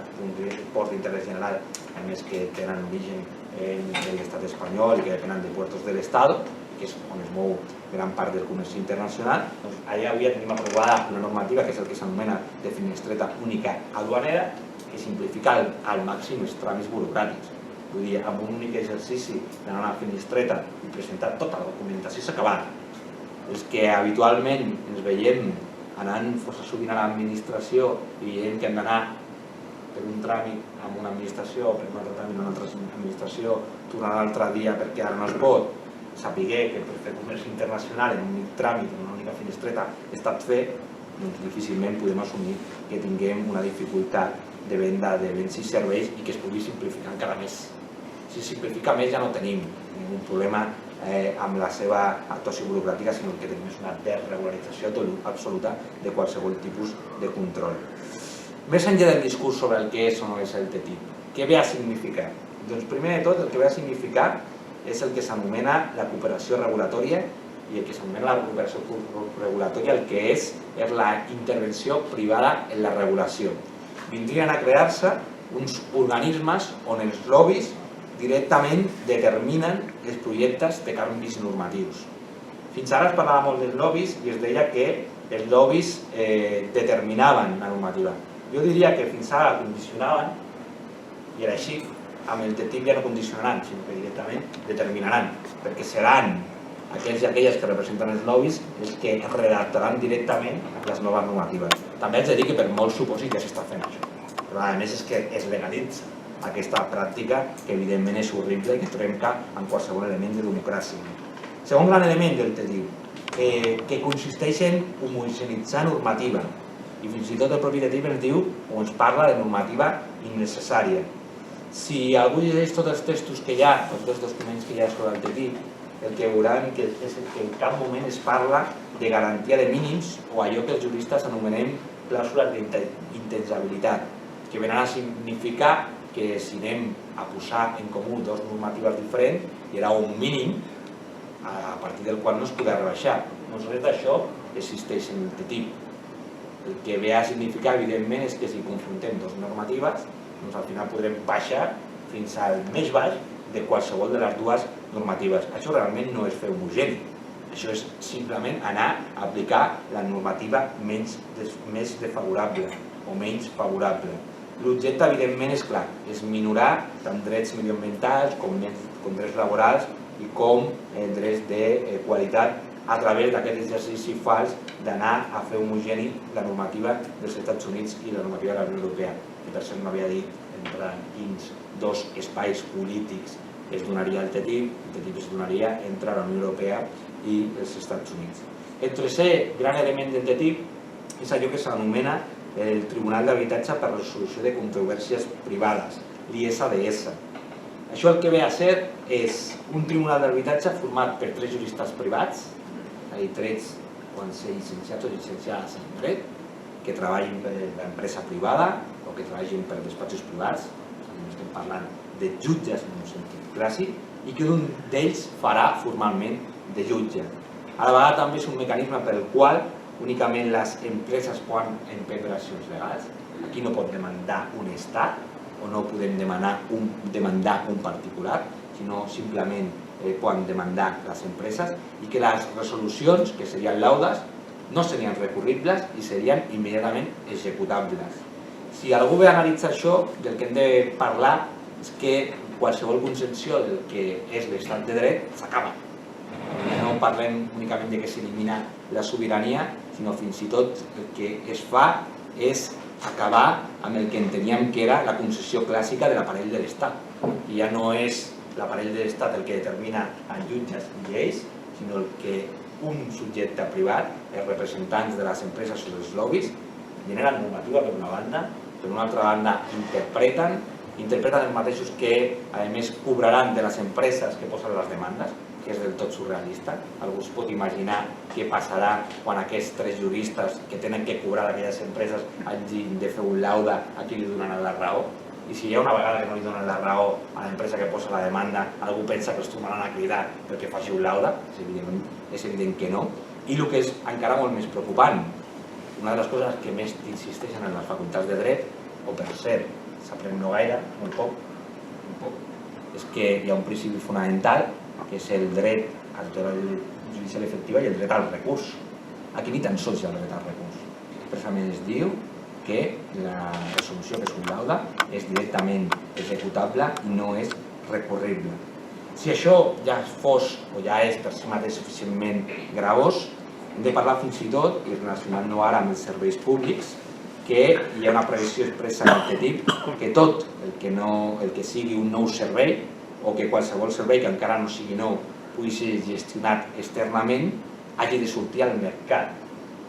ports d'interès general, a més que tenen origen en l'estat espanyol i que depenen de puertos de l'Estat, que és on es mou gran part del comerç internacional, doncs allà avui tenim aprovada una normativa que és el que s'anomena de finestreta única aduanera, que simplifica al màxim els tràmits burocràtics. Vull dir, amb un únic exercici d'anar a la finestreta i presentar tota la documentació s'ha acabat. Els que habitualment ens veiem anant força sovint a l'administració i veiem que hem d'anar per un tràmit amb una administració, per un altre tràmit amb una altra administració, tornar l'altre dia perquè ara no es pot, saber que per fer comerç internacional en un únic tràmit, en una única finestreta, ha estat fet, doncs difícilment podem assumir que tinguem una dificultat de venda de béns i serveis i que es pugui simplificar encara més. Si simplifica més ja no tenim ningú problema amb la seva actuació burocràtica, sinó que tenim una desregularització absoluta de qualsevol tipus de control. Més enllà del discurs sobre el que és o no és el TTIP, què ve a significar? Doncs primer de tot el que ve a significar és el que s'anomena la cooperació regulatòria, i el que s'anomena la cooperació regulatòria el que és la intervenció privada en la regulació. Vindrien a crear-se uns organismes on els lobbies directament determinen els projectes de canvis normatius. Fins ara es parlava molt dels lobbies i es deia que els lobbies determinaven la normativa. Jo diria que fins ara la condicionaven, i era així, amb el TTIP ja no condicionaran, sinó que directament determinaran, perquè seran aquells i aquelles que representen els lobbies els que redactaran directament les noves normatives. També haig de dir que per molt supòsit ja s'està fent això, però a més és que es legalitza aquesta pràctica que evidentment és horrible i que trenca amb qualsevol element de democràcia. Segon gran element del TTIP, que consisteix en homogeneïtzar normativa, i fins i tot el propi TTIP ens diu o ens parla de normativa innecessària. Si algú llegeix tots els textos que hi ha, els dos documents que hi ha sobre el TTIP, el que veuran és que en cap moment es parla de garantia de mínims o allò que els juristes anomenem clàusules d'intangibilitat, que venen a significar que si anem a posar en comú dues normatives diferents, hi haurà un mínim a partir del qual no es podrà rebaixar. Doncs res d'això existeix en el TTIP. el que ve a significar, evidentment, és que si confrontem dues normatives, doncs al final podrem baixar fins al més baix de qualsevol de les dues normatives. Això realment no és fer homogeni, això és simplement anar a aplicar la normativa més desfavorable o menys favorable. L'objecte, evidentment, és clar, és minorar tant drets mediambientals com drets laborals i com drets de qualitat a través d'aquest exercici fals d'anar a fer homogeni la normativa dels Estats Units i la normativa de la Unió Europea. I per cert, m'havia dit entre quins dos espais polítics es donaria el TTIP. El TTIP es donaria entre la Unió Europea i els Estats Units. El tercer gran element del TTIP és allò que s'anomena el Tribunal d'Habitatge per a la Resolució de Controvèrsies Privades, l'ISDS. Això el que ve a ser és un tribunal d'arbitratge format per 3 juristes privats, és a dir, 3 poden ser llicenciats o llicenciades en dret, que treballin per l'empresa privada o que treballin per despatxos privats, estem parlant de jutges en un sentit clàssic, i que un d'ells farà formalment de jutge. A la vegada també és un mecanisme per el qual únicament les empreses poden emprendre accions legals. Aquí no pot demandar un estat o no podem demandar un particular, sinó simplement poden demandar les empreses i que les resolucions, que serien laudes, no serien recurribles i serien immediatament executables. Si algú ve a analitzar això, del que hem de parlar és que qualsevol concepció del que és l'estat de dret s'acaba. No parlem únicament de que s'elimina la sobirania, sinó fins i tot el que es fa és acabar amb el que enteníem que era la concessió clàssica de l'aparell de l'Estat. I ja no és l'aparell de l'Estat el que determina els jutges i lleis, sinó el que un subjecte privat, els representants de les empreses o dels lobbies, generen normativa per una banda, per una altra banda interpreten els mateixos que, a més, cobraran de les empreses que posen les demandes, que és del tot surrealista. Algú es pot imaginar què passarà quan aquests 3 juristes que tenen que cobrar d'aquelles empreses hagin de fer un laude a qui li donaran la raó. I si hi ha una vegada que no li donen la raó a l'empresa que posa la demanda, algú pensa que els tornaran a cridar perquè faci un laude? És evident que no. I el que és encara molt més preocupant, una de les coses que més insisteixen en les facultats de dret, o per cert, s'aprèn no gaire, molt poc, és que hi ha un principi fonamental, que és el dret a la tutela judicial efectiva i el dret al recurs. Aquí ni tan sols hi ha el dret al recurs. Expressament es diu que la resolució, que és un laude, és directament executable i no és recurrible. Si això ja fos o ja és per si mateix suficientment gravós, hem de parlar fins i tot, i relacionant-ho ara amb els serveis públics, que hi ha una previsió expressa en el TTIP que tot el que sigui un nou servei o que qualsevol servei que encara no sigui nou pugui ser gestionat externament hagi de sortir al mercat.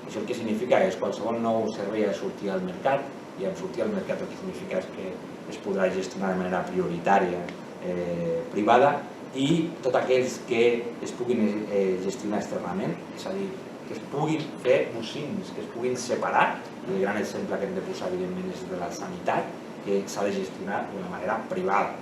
Això el que significa és que qualsevol nou servei ha de sortir al mercat, i en sortir al mercat el que significa és que es podrà gestionar de manera prioritària privada, i tots aquells que es puguin gestionar externament, és a dir, que es puguin fer bocins, que es puguin separar. El gran exemple que hem de posar, evidentment, és de la sanitat, que s'ha de gestionar d'una manera privada.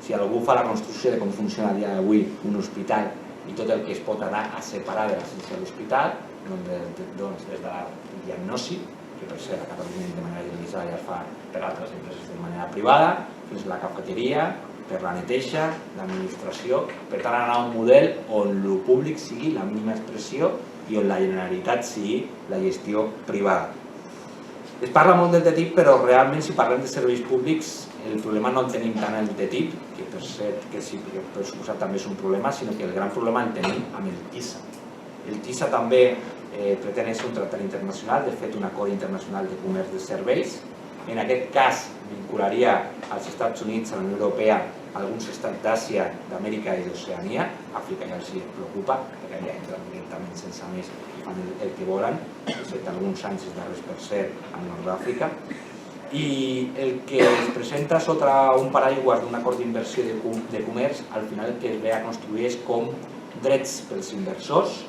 Si algú fa la construcció de com funciona a dia d'avui un hospital i tot el que es pot anar a separar de l'essència de l'hospital, doncs des de la diagnosi, que per ser a Catalunya de manera generalitzada ja es fa per altres empreses de manera privada, fins a la cafeteria, per la neteja, l'administració, per tant anar a un model on el públic sigui la mínima expressió i on la Generalitat sigui la gestió privada. Es parla molt del TTIP, però realment si parlem de serveis públics el problema no el tenim tant en el TTIP, que per cert que sí, que per suposat també és un problema, sinó que el gran problema el tenim amb el TISA. El TISA també pretén ser un tractat internacional, de fet un acord internacional de comerç de serveis. En aquest cas vincularia als Estats Units, a la Unió Europea, alguns estats d'Àsia, d'Amèrica i d'Oceania. Àfrica ja els preocupa, perquè ja entren directament sense més i fan el que volen, excepte alguns anys els darrers per cert a Nord d'Àfrica. I el que es presenta sota un paraigües d'un acord d'inversió de comerç, al final el que es ve a construir és com drets pels inversors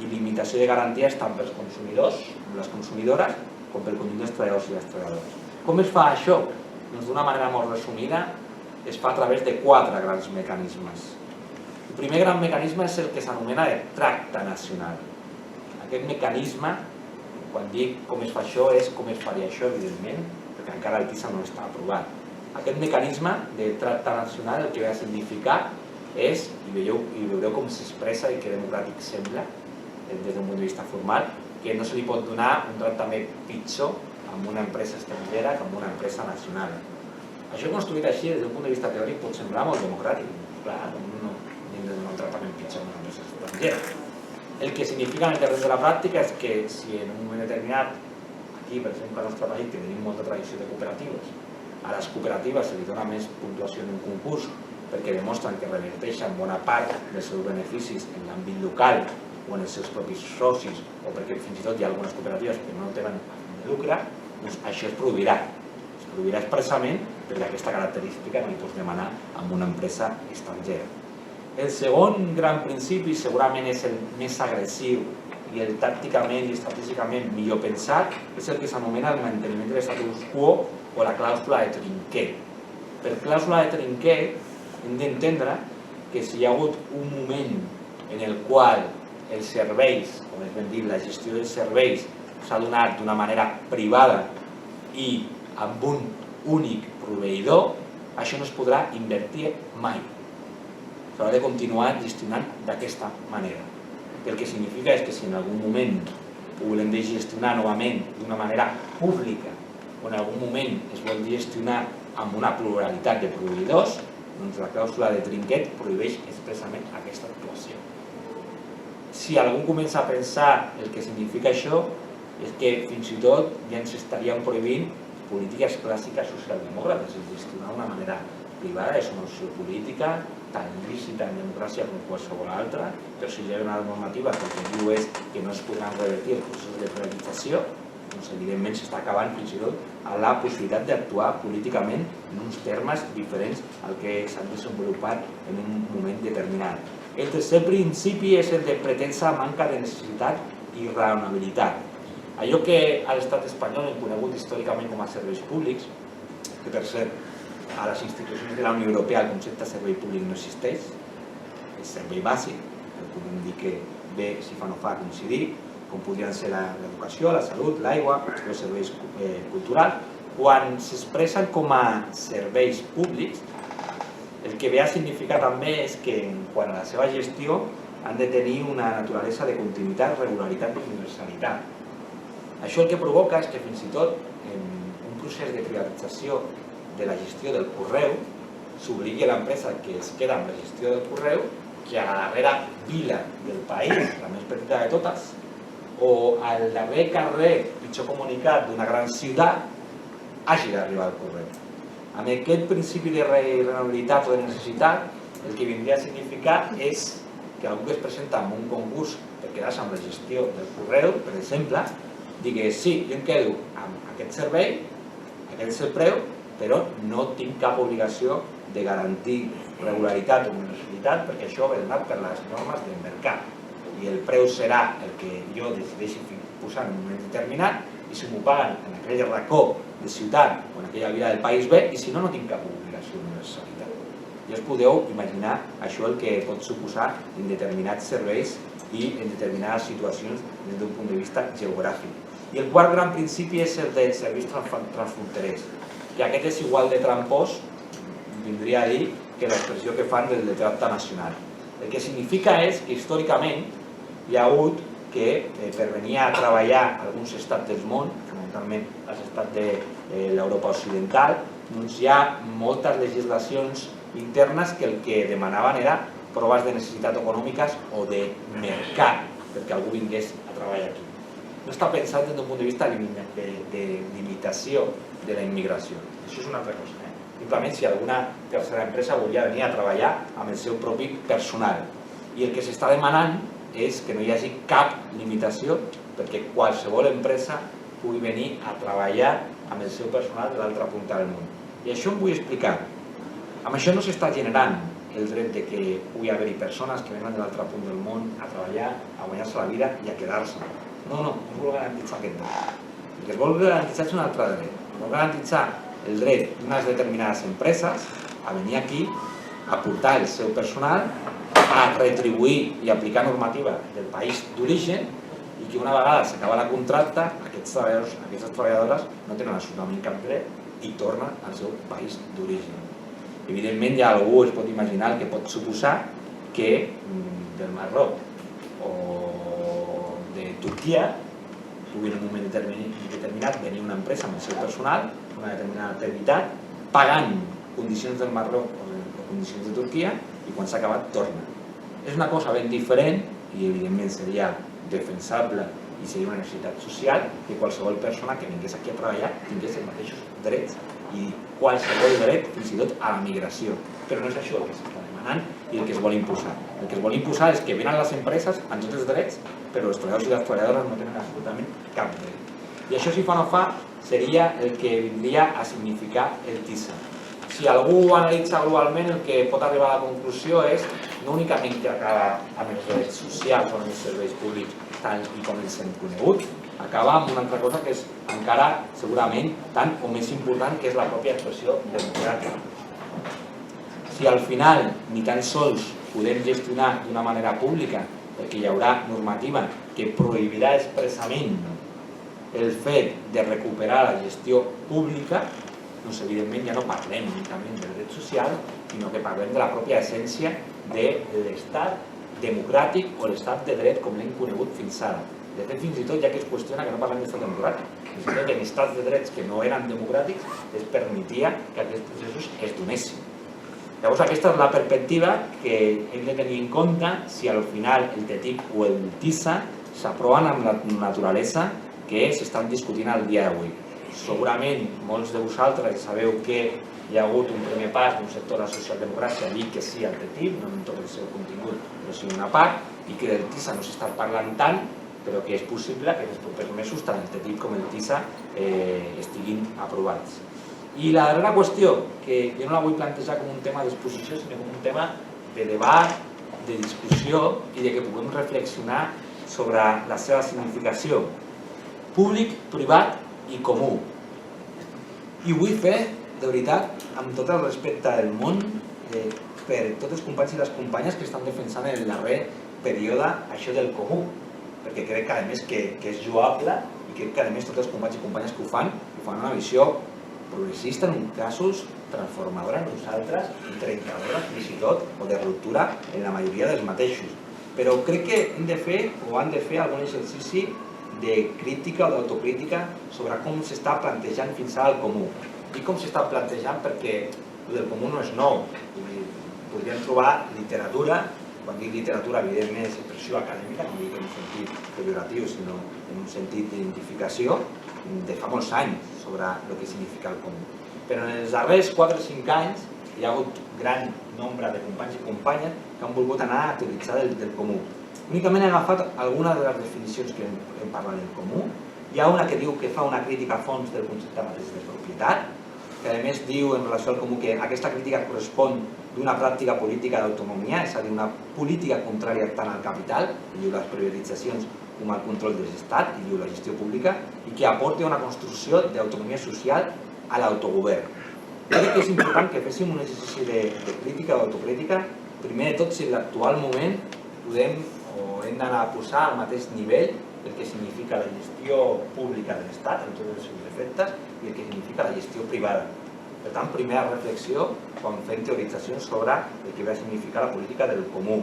i limitació de garanties tant pels consumidors, les consumidores, com pel conjunt dels treballadors i les treballadores. Com es fa això? Doncs d'una manera molt resumida es fa a través de 4 grans mecanismes. El primer gran mecanisme és el que s'anomena de tracte nacional. Aquest mecanisme Quan dic com es fa això és com es faria això, evidentment, perquè encara el TISA no està aprovat. Aquest mecanisme de tracte nacional el que ve a significar és, i veureu com s'expressa i que democràtic sembla, des d'un punt de vista formal, que no se li pot donar un tractament pitjor amb una empresa estrangera que amb una empresa nacional. Això construït així, des d'un punt de vista teòric, pot semblar molt democràtic. Clar, no hem de donar un tractament pitjor a una empresa estrangera. El que significa en el terreny de la pràctica és que si en un moment determinat, aquí per exemple al nostre país, que tenim molta tradició de cooperatives, a les cooperatives se li dona més puntuació en un concurs perquè demostren que reverteixen bona part dels seus beneficis en l'àmbit local o en els seus propis socis, o perquè fins i tot hi ha algunes cooperatives que no tenen lucre, doncs això es prohibirà. Es prohibirà expressament perquè aquesta característica no hi pots demanar amb una empresa estrangera. El segon gran principi segurament és el més agressiu i el tàcticament i estratègicament millor pensat, és el que s'anomena el manteniment de l'estatus quo o la clàusula de trinquet. Per clàusula de trinquet hem d'entendre que si hi ha hagut un moment en el qual els serveis, com és ben dit, la gestió dels serveis s'ha donat d'una manera privada i amb un únic proveïdor, això no es podrà invertir mai. S'haurà de continuar gestionant d'aquesta manera. El que significa és que si en algun moment ho volem de gestionar novament d'una manera pública o en algun moment es vol gestionar amb una pluralitat de proveïdors, doncs la clàusula de trinquet prohibeix expressament aquesta actuació. Si algú comença a pensar el que significa això, és que fins i tot ja ens estaríem prohibint polítiques clàssiques socialdemòcrates, és gestionar d'una manera privada, és una opció política tan lícita en democràcia com qualsevol altra, però si hi ha una normativa que el que diu és que no es podran revertir els processos de privatització, doncs evidentment s'està acabant fins i tot a la possibilitat d'actuar políticament en uns termes diferents al que s'han desenvolupat en un moment determinat. El tercer principi és el de pretensa manca de necessitat i raonabilitat. Allò que a l'estat espanyol hem conegut històricament com a serveis públics, que per cert, a les institucions de la Unió Europea el concepte de servei públic no existeix, és servei bàsic, el podem dir que bé si fa o no fa coincidir, com podrien ser l'educació, la salut, l'aigua, els serveis culturals. Quan s'expressen com a serveis públics, el que ve a significar també és que quant a la seva gestió han de tenir una naturalesa de continuïtat, regularitat i universalitat. Això el que provoca és que fins i tot en un procés de privatització de la gestió del correu s'obligui a l'empresa que es queda amb la gestió del correu que a la darrera vila del país, la més petita de totes, o al darrer carrer pitjor comunicat d'una gran ciutat hagi d'arribar al correu. Amb aquest principi de raonabilitat o de necessitat, el que vindria a significar és que algú que es presenta en un concurs per quedar-se amb la gestió del correu, per exemple, digui sí, jo em quedo amb aquest servei, aquest és el preu, però no tinc cap obligació de garantir regularitat o universalitat perquè això ve donat per les normes del mercat i el preu serà el que jo decideixi posar en un moment determinat i si m'ho paguen en aquell racó de ciutat o en aquella vila del país bé i si no, no tinc cap obligació d'universalitat. Ja us podeu imaginar això el que pot suposar en determinats serveis i en determinades situacions des d'un punt de vista geogràfic. I el quart gran principi és el dels serveis transfronterers, que aquest és igual de trampós, vindria a dir, que l'expressió que fan del de tracte nacional. El que significa és que històricament hi ha hagut que per venir a treballar a alguns estats del món, fonamentalment als estats de l'Europa occidental, doncs hi ha moltes legislacions internes que el que demanaven era proves de necessitat econòmiques o de mercat perquè algú vingués a treballar aquí. No està pensat des d'un punt de vista de limitació de la immigració. Això és una altra cosa. Simplement si alguna tercera empresa volia venir a treballar amb el seu propi personal. I el que s'està demanant és que no hi hagi cap limitació perquè qualsevol empresa pugui venir a treballar amb el seu personal de l'altra punta del món. I això em vull explicar. Amb això no s'està generant el dret de que pugui haver-hi persones que venen de l'altre punt del món a treballar, a guanyar-se la vida i a quedar-se. No, no es vol garantitzar aquest dret. El que es vol garantitzar és un altre dret. Es vol garantitzar el dret d'unes determinades empreses a venir aquí, a portar el seu personal, a retribuir i aplicar normativa del país d'origen i que una vegada s'acaba la contracta, aquests treballadors, aquestes treballadores no tenen absolutament cap dret i tornen al seu país d'origen. Evidentment, ja algú es pot imaginar el que pot suposar que del Marroc o de Turquia pugui en un moment determinat venir una empresa amb el seu personal, una determinada activitat, pagant condicions del Marroc o condicions de Turquia, i quan s'ha acabat torna. És una cosa ben diferent i evidentment seria defensable i seria una necessitat social que qualsevol persona que vingués aquí a treballar tingués els mateixos drets i qualsevol dret, fins i tot a la migració. Però no és això el que s'està demanant i el que es vol imposar. El que es vol imposar és que venen les empreses amb tots els drets, però els treballadors i les treballadores no tenen absolutament cap dret. I això, si fa o no fa, seria el que vindria a significar el TISA. Si algú analitza globalment, el que pot arribar a la conclusió és no únicament que acaba amb els drets socials o amb els serveis públics tal com els hem conegut, acaba amb una altra cosa que és encara segurament tant o més important, que és la pròpia expressió democràtica. Si al final ni tan sols podem gestionar d'una manera pública, perquè hi haurà normativa que prohibirà expressament el fet de recuperar la gestió pública, doncs evidentment ja no parlem únicament del dret social, sinó que parlem de la pròpia essència de l'estat democràtic o l'estat de dret com l'hem conegut fins ara. De fet, fins i tot ja que es qüestiona que no parlem d'estat democràtic, fins i tot en estats de drets que no eren democràtics es permetia que aquests processos es donessin. Llavors, aquesta és la perspectiva que hem de tenir en compte si al final el TTIP o el TISA s'aproven amb la naturalesa que s'estan discutint al dia d'avui. Segurament molts de vosaltres sabeu que hi ha hagut un primer pas d'un sector de la socialdemocràcia a dir que sí al TTIP, no en tot el seu contingut, però sí una part, i que del TISA no s'està parlant tant, però que és possible que en els propers mesos tant el TTIP com el TISA estiguin aprovats. I la darrera qüestió, que jo no la vull plantejar com un tema d'exposició, sinó com un tema de debat, de discussió i de que puguem reflexionar sobre la seva significació. Públic, privat i comú. I ho vull fer, de veritat, amb tot el respecte del món, per tots els companys i les companyes que estan defensant en el darrer període això del comú, perquè crec que a més que és lloable i crec que a més tots els companys i companyes que ho fan una visió progressista en uns casos, transformadora en uns altres, trencadora fins i tot, o de ruptura en la majoria dels mateixos. Però crec que hem de fer o han de fer algun exercici de crítica o d'autocrítica sobre com s'està plantejant fins ara el comú. I com s'està plantejant perquè el comú no és nou. Podríem trobar literatura, quan dic literatura evidentment és expressió acadèmica, no dic en un sentit pejoratiu, sinó en un sentit d'identificació, de fa molts anys sobre el que significa el comú. Però en els darrers 4 o 5 anys hi ha hagut gran nombre de companys i companyes que han volgut anar a teoritzar del comú. Únicament he agafat algunes de les definicions que hem parlat del comú. Hi ha una que diu que fa una crítica a fons del concepte mateix de propietat, que a més diu en relació al comú que aquesta crítica correspon d'una pràctica política d'autonomia, és a dir, una política contrària tant al capital, i diu les prioritzacions com al control de l'Estat, i diu la gestió pública, i que aporta una construcció d'autonomia social a l'autogovern. Crec que és important que féssim un exercici de crítica o d'autocrítica, primer de tot si en l'actual moment podem o hem d'anar a posar al mateix nivell el que significa la gestió pública de l'Estat, en tots els seus efectes, i el que significa la gestió privada. Per tant, primera reflexió quan fem teoritzacions sobre el que va significar la política del comú.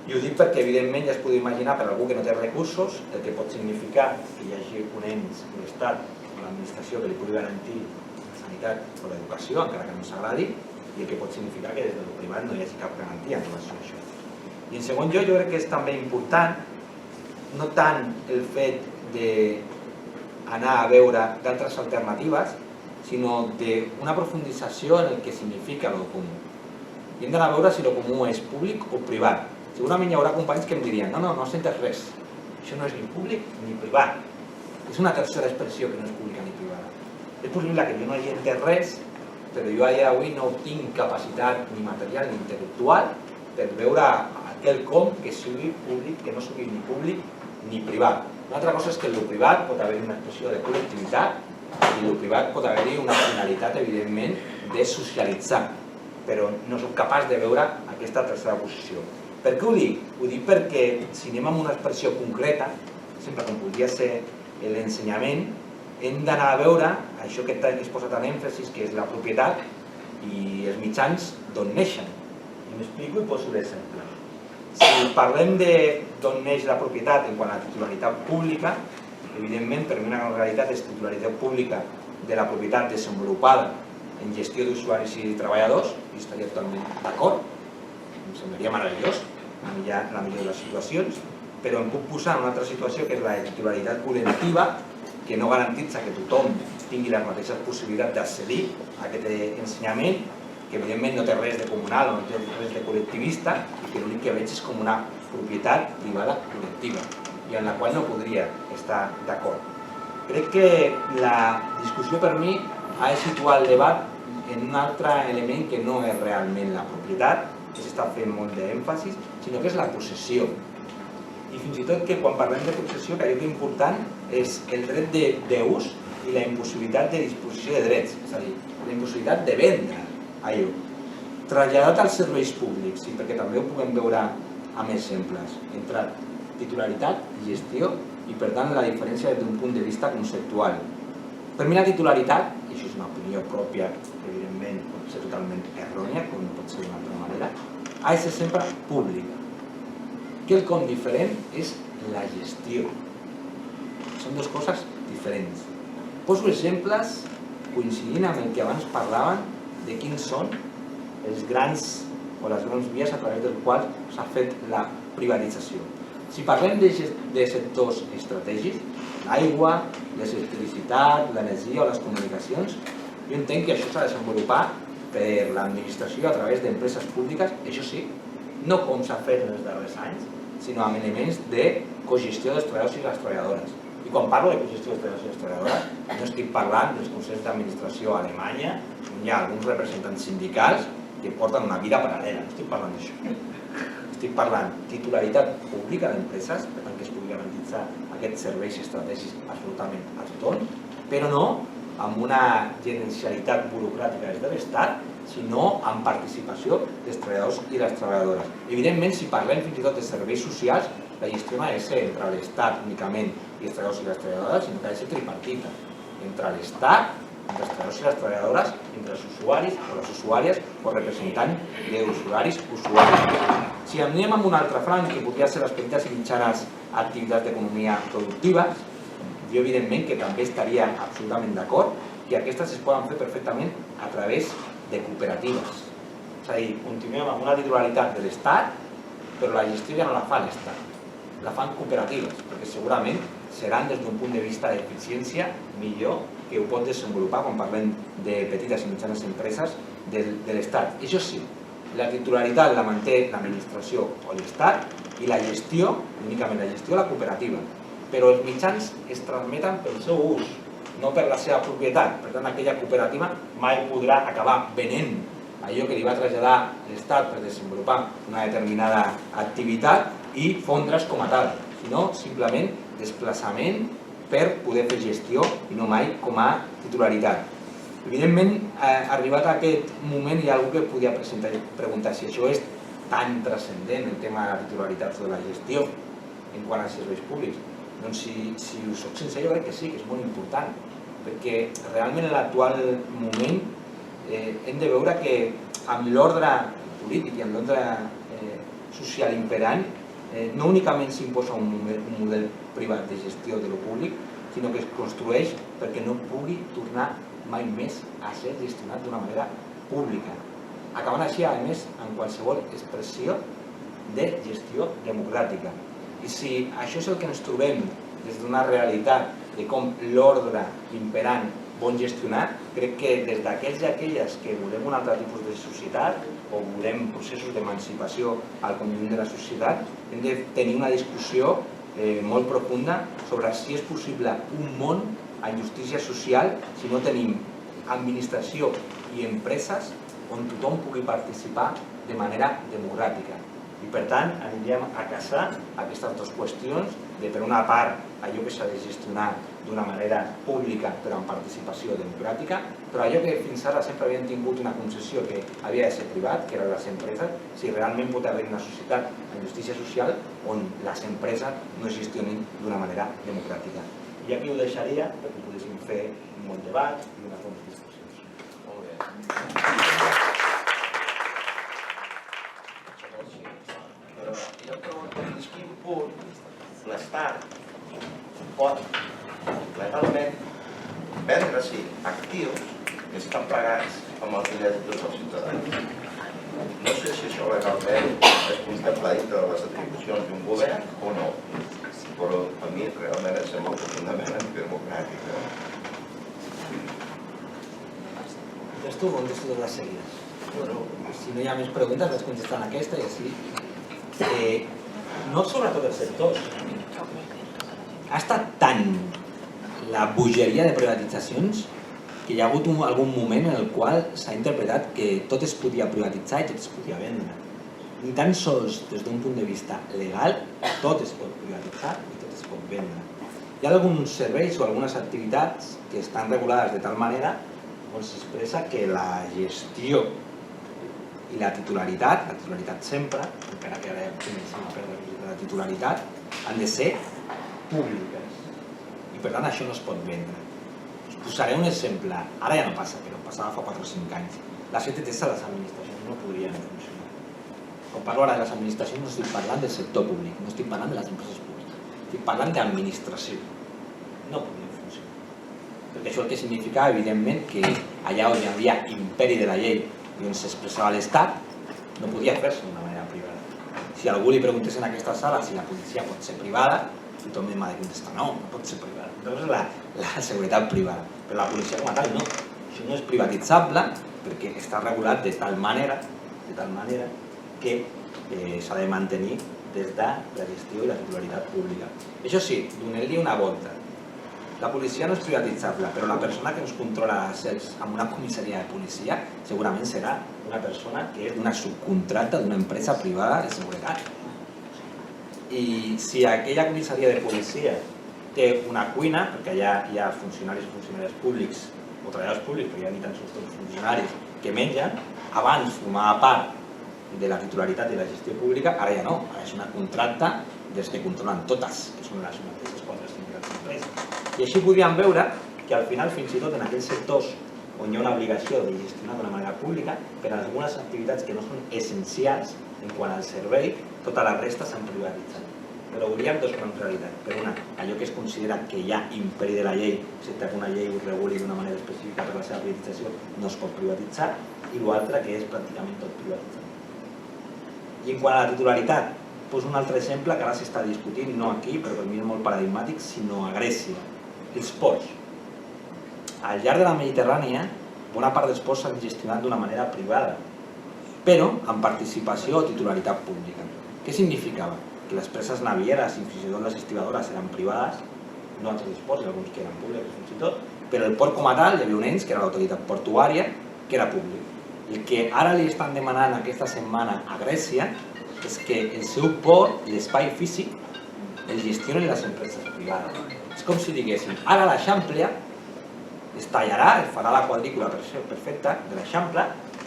I ho dic perquè, evidentment, ja es pot imaginar per algú que no té recursos el que pot significar que hi hagi un ens, l'Estat o l'administració que li pugui garantir la sanitat o l'educació, encara que no s'agradi, i el que pot significar que des del privat no hi hagi cap garantia en relació a això. I en segon lloc, jo crec que és també important no tant el fet d'anar a veure d'altres alternatives, sinó d'una profundització en el que significa el comú. I hem d'anar a veure si el comú és públic o privat. Segurament hi haurà companys que em dirien no sentes res, això no és ni públic ni privat. És una tercera expressió que no és pública ni privada. És possible que jo no hagi entès res, però jo a dia d'avui no tinc capacitat ni material ni intel·lectual per veure quelcom que sigui públic, que no sigui ni públic ni privat. Una altra cosa és que en el privat pot haver una expressió de col·lectivitat i en el privat pot haver-hi una finalitat, evidentment, de socialitzar, però no soc capaç de veure aquesta tercera posició. Per què ho dic? Ho dic perquè si anem amb una expressió concreta, sempre com podria ser l'ensenyament, hem d'anar a veure això que has posat en èmfasis, que és la propietat i els mitjans d'on neixen. I m'explico i poso l'exemple. Si parlem d'on neix la propietat en quant a titularitat pública, evidentment, per mi una realitat és titularitat pública de la propietat desenvolupada en gestió d'usuaris i treballadors, i estaria totalment d'acord, em semblaria meravellós, la millor de les situacions, però em puc posar en una altra situació que és la de titularitat col·lectiva, que no garantitza que tothom tingui les mateixes possibilitats d'accedir a aquest ensenyament, que evidentment no té res de comunal o no té res de col·lectivista, i que l'únic que veig és com una propietat privada col·lectiva, i en la qual no podria estar d'acord. Crec que la discussió per mi ha de situar el debat en un altre element que no és realment la propietat, que s'està fent molt d'èmfasis, sinó que és la possessió. I fins i tot que quan parlem de possessió, que allò que és important és el dret d'ús i la impossibilitat de disposició de drets, és a dir, la impossibilitat de vendre allò. Traslladat als serveis públics, i perquè també ho puguem veure amb exemples, entre titularitat i gestió, i per tant la diferència des d'un punt de vista conceptual. Per mi la titularitat, i això és una opinió pròpia, evidentment pot ser totalment errònia, com no pot ser d'una altra manera, ha de ser sempre pública. Quelcom diferent és la gestió. Són dues coses diferents. Poso exemples coincidint amb el que abans parlaven de quins són els grans o les grans vies a través dels quals s'ha fet la privatització. Si parlem de sectors estratègics, l'aigua, l'electricitat, l'energia o les comunicacions, jo entenc que això s'ha de desenvolupar per l'administració a través d'empreses públiques, això sí, no com s'ha fet en els darrers anys, sinó amb elements de cogestió dels treballadors i les treballadores. I quan parlo de cogestió dels treballadors i les treballadores, no estic parlant dels consells d'administració a Alemanya, on hi ha alguns representants sindicals que porten una vida paral·lela, no estic parlant d'això. Estic parlant titularitat pública d'empreses, per tant que es pugui garantitzar aquests serveis estratègics absolutament a tothom, però no amb una gerencialitat burocràtica des de l'Estat, sinó amb participació dels treballadors i les treballadores. Evidentment, si parlem fins i tot de serveis socials, la gestió no ha de ser entre l'Estat únicament i els treballadors i les treballadores, sinó que ha de ser tripartita, entre l'Estat, entre els treballadors i les treballadores, entre els usuaris o les usuàries o representants d'usuaris, usuaris. Si anem amb un altre franc, que podria ser les petites i mitjanes activitats d'economia productives, jo evidentment que també estaria absolutament d'acord que aquestes es poden fer perfectament a través de cooperatives. És a dir, continuem amb una titularitat de l'Estat, però la gestió ja no la fa l'Estat, la fan cooperatives, perquè segurament seran des d'un punt de vista d'eficiència millor que ho pot desenvolupar quan parlem de petites i mitjanes empreses de l'Estat. Això sí, la titularitat la manté l'administració o l'Estat i la gestió, únicament la gestió, la cooperativa. Però els mitjans es transmeten pel seu ús, no per la seva propietat. Per tant, aquella cooperativa mai podrà acabar venent allò que li va traslladar l'Estat per desenvolupar una determinada activitat i fondre's com a tal, sinó simplement desplaçament per poder fer gestió i no mai com a titularitat. Evidentment, arribat a aquest moment hi ha algú que podria preguntar si això és tan transcendent, el tema de la titularitat o de la gestió en quant a serveis públics. Doncs si us soc sincer, jo crec que sí, que és molt important, perquè realment en l'actual moment hem de veure que amb l'ordre polític i amb l'ordre social imperant no únicament s'imposa un model privat de gestió de lo públic, sinó que es construeix perquè no pugui tornar mai més a ser gestionat d'una manera pública, acabant així, a més, en qualsevol expressió de gestió democràtica. I si això és el que ens trobem des d'una realitat de com l'ordre imperant bon gestionar, crec que des d'aquells i aquelles que volem un altre tipus de societat o volem processos d'emancipació al conjunt de la societat, hem de tenir una discussió molt profunda sobre si és possible un món en justícia social si no tenim administració i empreses on tothom pugui participar de manera democràtica. I per tant aniríem a casar aquestes dues qüestions de, per una part, allò que s'ha de gestionar d'una manera pública però amb participació democràtica, però allò que fins ara sempre havien tingut una concessió que havia de ser privat, que eren les empreses, si realment pot haver una societat amb justícia social on les empreses no es gestionin d'una manera democràtica. I aquí ho deixaria perquè podéssim fer un bon debat i unes bones discussions. Molt bé. Però jo pregunto fins quin punt l'Estat pot legalment vendre-s'hi actius que estan pagats amb els diners de tots els ciutadans. No sé si això legalment es contempla dintre de les atribucions d'un govern o no, però a mi realment em sembla profundament antidemocràtic. Dius tu o dius tu totes seguides? Bueno, si no hi ha més preguntes, vaig contestant aquesta i així. No sobre tots els sectors. Ha estat tant la bogeria de privatitzacions que hi ha hagut algun moment en el qual s'ha interpretat que tot es podia privatitzar i tot es podia vendre. Ni tan sols des d'un punt de vista legal tot es pot privatitzar i tot es pot vendre. Hi ha alguns serveis o algunes activitats que estan regulades de tal manera on s'expressa que la gestió i la titularitat sempre, encara que ara ja comencem a perdre la titularitat, han de ser públiques. I per tant això no es pot vendre. Us posaré un exemple, ara ja no passa, però passava fa 4 o 5 anys. Les ETTs a les administracions no podrien funcionar. Quan parlo ara de les administracions no estic parlant del sector públic, no estic parlant de les empreses públiques, estic parlant d'administració. No podrien funcionar. Perquè això el que significava, evidentment, que allà on hi havia imperi de la llei i on s'expressava l'Estat, no podia fer-se d'una manera privada. Si algú li preguntés en aquesta sala si la policia pot ser privada, tothom m'ha de contestar no, no pot ser privada. Llavors la seguretat privada, però la policia com a tal no. Això no és privatitzable perquè està regulat de tal manera que s'ha de mantenir des de la gestió i la titularitat pública. Això sí, donem-li una volta. La policia no és privatitzable, però la persona que ens controla amb una comissaria de policia segurament serà una persona que és d'una subcontracta d'una empresa privada de seguretat. I si aquella comissaria de policia té una cuina, perquè allà hi ha funcionaris i funcionàries públics o treballadors públics, però ja ni tan sols tots funcionaris que mengen, abans formava part de la titularitat i la gestió pública, ara ja no, ara és una contracta dels que controlen totes, que són les mateixes 4 o 5 grans empreses. I així podríem veure que al final, fins i tot en aquells sectors on hi ha una obligació de gestionar d'una manera pública, per a algunes activitats que no són essencials en quant al servei, tota la resta s'han privatitzat. Però hauríem dues contrarietats. Per una, allò que es considera que hi ha imperi de la llei, excepte que una llei ho reguli d'una manera específica per la seva privatització, no es pot privatitzar, i l'altra que és pràcticament tot privatitzat. I en quant a la titularitat, poso un altre exemple que ara s'està discutint, no aquí, però per mi és molt paradigmàtic, sinó a Grècia. Els ports. Al llarg de la Mediterrània, bona part dels ports s'han gestionat d'una manera privada, però amb participació o titularitat pública. Què significava? Que les preses navieres i fins i tot les estibadores eren privades, no tots els ports, alguns que eren públics fins i tot, però el port com a tal, hi havia un ens, que era l'autoritat portuària, que era públic. El que ara li estan demanant aquesta setmana a Grècia és que el seu port, l'espai físic, el gestionen les empreses privades. És com si diguéssim, ara l'Eixample es tallarà, es farà la quadrícula perfecta de l'Eixample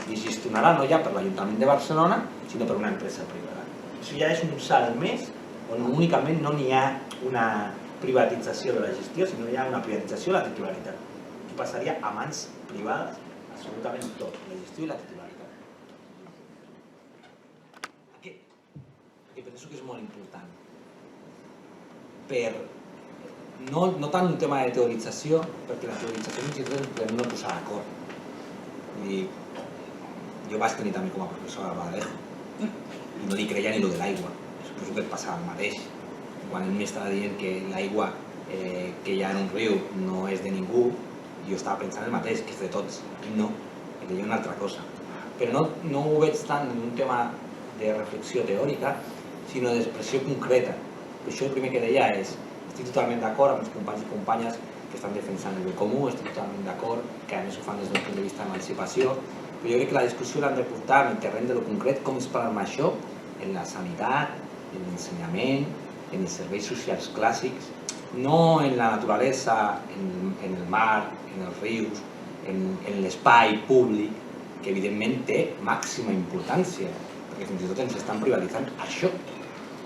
i es gestionarà no ja per l'Ajuntament de Barcelona, sinó per una empresa privada. Això ja és un salt més on únicament no n'hi ha una privatització de la gestió, sinó hi ha una privatització de la titularitat. I passaria a mans privades absolutament tot, la gestió i la titularitat. Perquè penso que és molt important. No tant un tema de teorització, perquè la teorització fins i tot ens podem no posar d'acord. Jo vaig tenir també com a professor a Badajoz i no li creia ni lo de l'aigua. Suposo que et passava el mateix. Quan ell m'estava dient que l'aigua que hi ha en un riu no és de ningú, jo estava pensant el mateix, que és de tots. I no, que deia una altra cosa. Però no ho veig tant en un tema de reflexió teòrica, sinó d'expressió concreta. Per això el primer que deia és estic totalment d'acord amb els companys i companyes que estan defensant el bé comú, estic totalment d'acord que a més ho fan des d'un punt de vista d'emancipació, però jo crec que la discussió l'han de portar en el terreny de lo concret, com es plasma això en la sanitat, en l'ensenyament, en els serveis socials clàssics, no en la naturalesa, en el mar, en els rius, en l'espai públic, que evidentment té màxima importància, perquè fins i tot ens estan privatitzant això,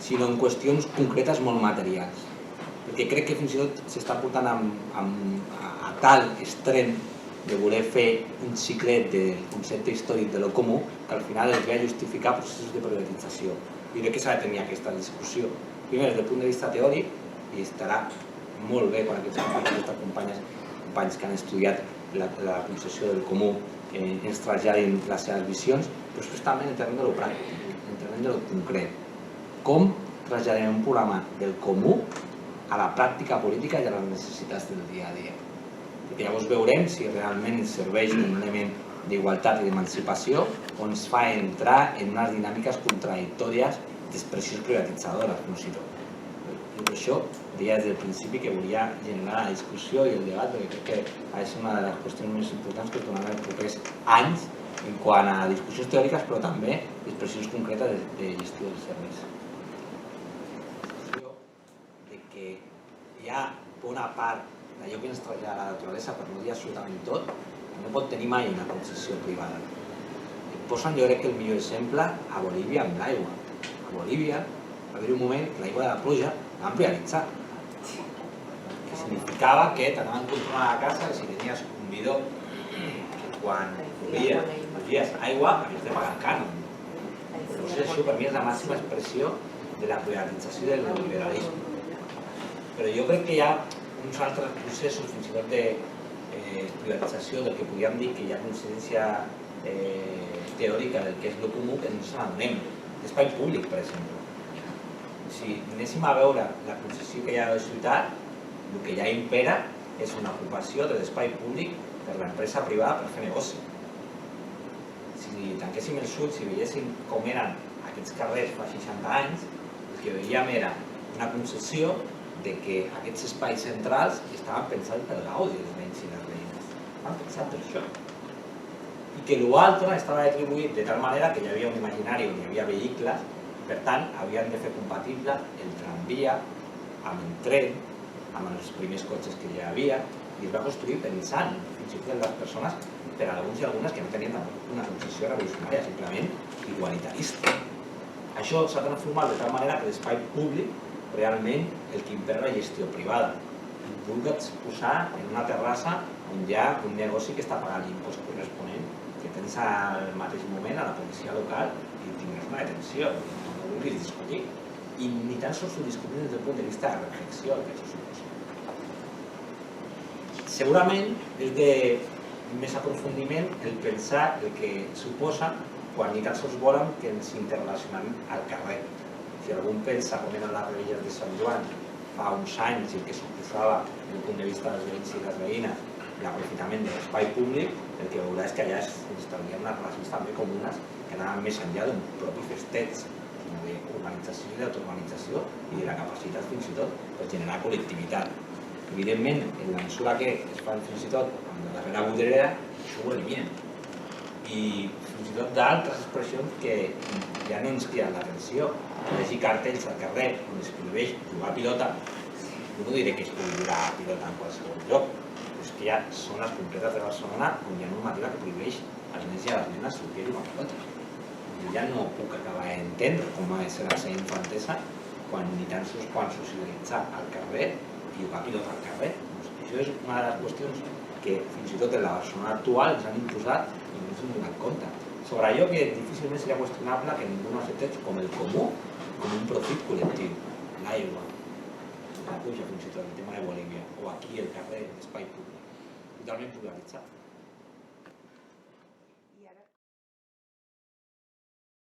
sinó en qüestions concretes molt materials. Perquè crec que fins i tot s'està portant a tal extrem de voler fer un xiclet del concepte històric de lo comú que al final es ve a justificar processos de privatització. I crec que s'ha de tenir aquesta discussió. Primer, des del punt de vista teòric, i estarà molt bé quan aquests companys que han estudiat la concessió del comú ens traslladin les seves visions, però després també en terreny de lo pràctic, en terreny de lo concret. Com traslladem un programa del comú a la pràctica política i a les necessitats del dia a dia. Perquè llavors veurem si realment ens serveix un element d'igualtat i d'emancipació o ens fa entrar en unes dinàmiques contradictòries d'expressions privatitzadores, fins i tot. I per això deia des del principi que volia generar la discussió i el debat, perquè crec que ha de ser una de les qüestions més importants que es donaran els propers anys en quant a discussions teòriques, però també expressions concretes de gestió dels serveis. De que hi ha bona part d'allò que ens trasllada la naturalesa, per no dir absolutament tot, no pot tenir mai una concessió privada. Posen, jo crec que el millor exemple a Bolívia amb l'aigua. A Bolívia va haver un moment que l'aigua de la pluja la van privatitzar, que significava que t'anaven controlant la casa que si tenies un bidó que quan volies aigua havies de pagar cànon. Llavors això per mi és la màxima expressió de la privatització del neoliberalisme. Però jo crec que hi ha uns altres processos, fins i tot de privatització, del que podríem dir que hi ha coincidència teòrica del que és el comú, que no se n'adonem. L'espai públic, per exemple. Si anéssim a veure la concessió que hi ha a la ciutat, el que ja impera és una ocupació de l'espai públic per l'empresa privada per fer negoci. Si tanquéssim els ulls i veiéssim com eren aquests carrers fa 60 anys, el que veiem era una concessió de que aquests espais centrals estaven pensats pel gaudi dels veïns i les veïnes. Estaven pensats per això. I que l'altre estava atribuït de tal manera que hi havia un imaginari on hi havia vehicles, per tant, havien de fer compatible el tramvia amb el tren, amb els primers cotxes que ja hi havia, i es va construir pensant fins i tot en les persones, per a alguns i algunes que no tenien una concessió revolucionària, simplement igualitarista. Això s'ha transformat de tal manera que l'espai públic realment el que impera la gestió privada. Vulgues posar en una terrassa on hi ha un negoci que està pagant l'impost corresponent, que tens al mateix moment a la policia local i tindràs una detenció, no vulguis discutir. I ni tan sols ho discutim des del punt de vista de reflexió que això suposa. Segurament és de més aprofundiment el pensar el que suposa quan ni tan sols volen que ens interrelacionem al carrer. Si algú pensa com eren les rebelles de Sant Joan fa uns anys i el que suposava des del punt de vista dels veïns i les veïnes l'aprofitament de l'espai públic, el que veurà és que allà s'establien unes relacions també comunes que anaven més enllà d'un propi festeig, sinó d'urbanització i d'autoorganització i de la capacitat fins i tot per generar col·lectivitat. Evidentment, en la mesura que es fan fins i tot amb la darrera bodega, això ho eliminen. I fins i tot d'altres expressions que ja no ens criden l'atenció. Hi hagi cartells al carrer on es prohibeix jugar a pilota, jo no diré que es pugui jugar a pilota en qualsevol lloc, però és que hi ha zones concretes de Barcelona on hi ha normativa que prohibeix als nens i a les nenes sortir a jugar a pilota. Jo ja no puc acabar d'entendre com ha de ser la seva infantesa quan ni tan sols poden socialitzar al carrer i jugar a pilota al carrer. Això és una de les qüestions que fins i tot en la Barcelona actual ens han imposat i no ens hem donat compte. Sobre allò que difícilment seria qüestionable que ningú no acceptés com el comú, com un profit col·lectiu. L'aigua, la pluja fins i tot, el tema de Bolívia, o aquí el carrer, l'espai públic, totalment popularitzat.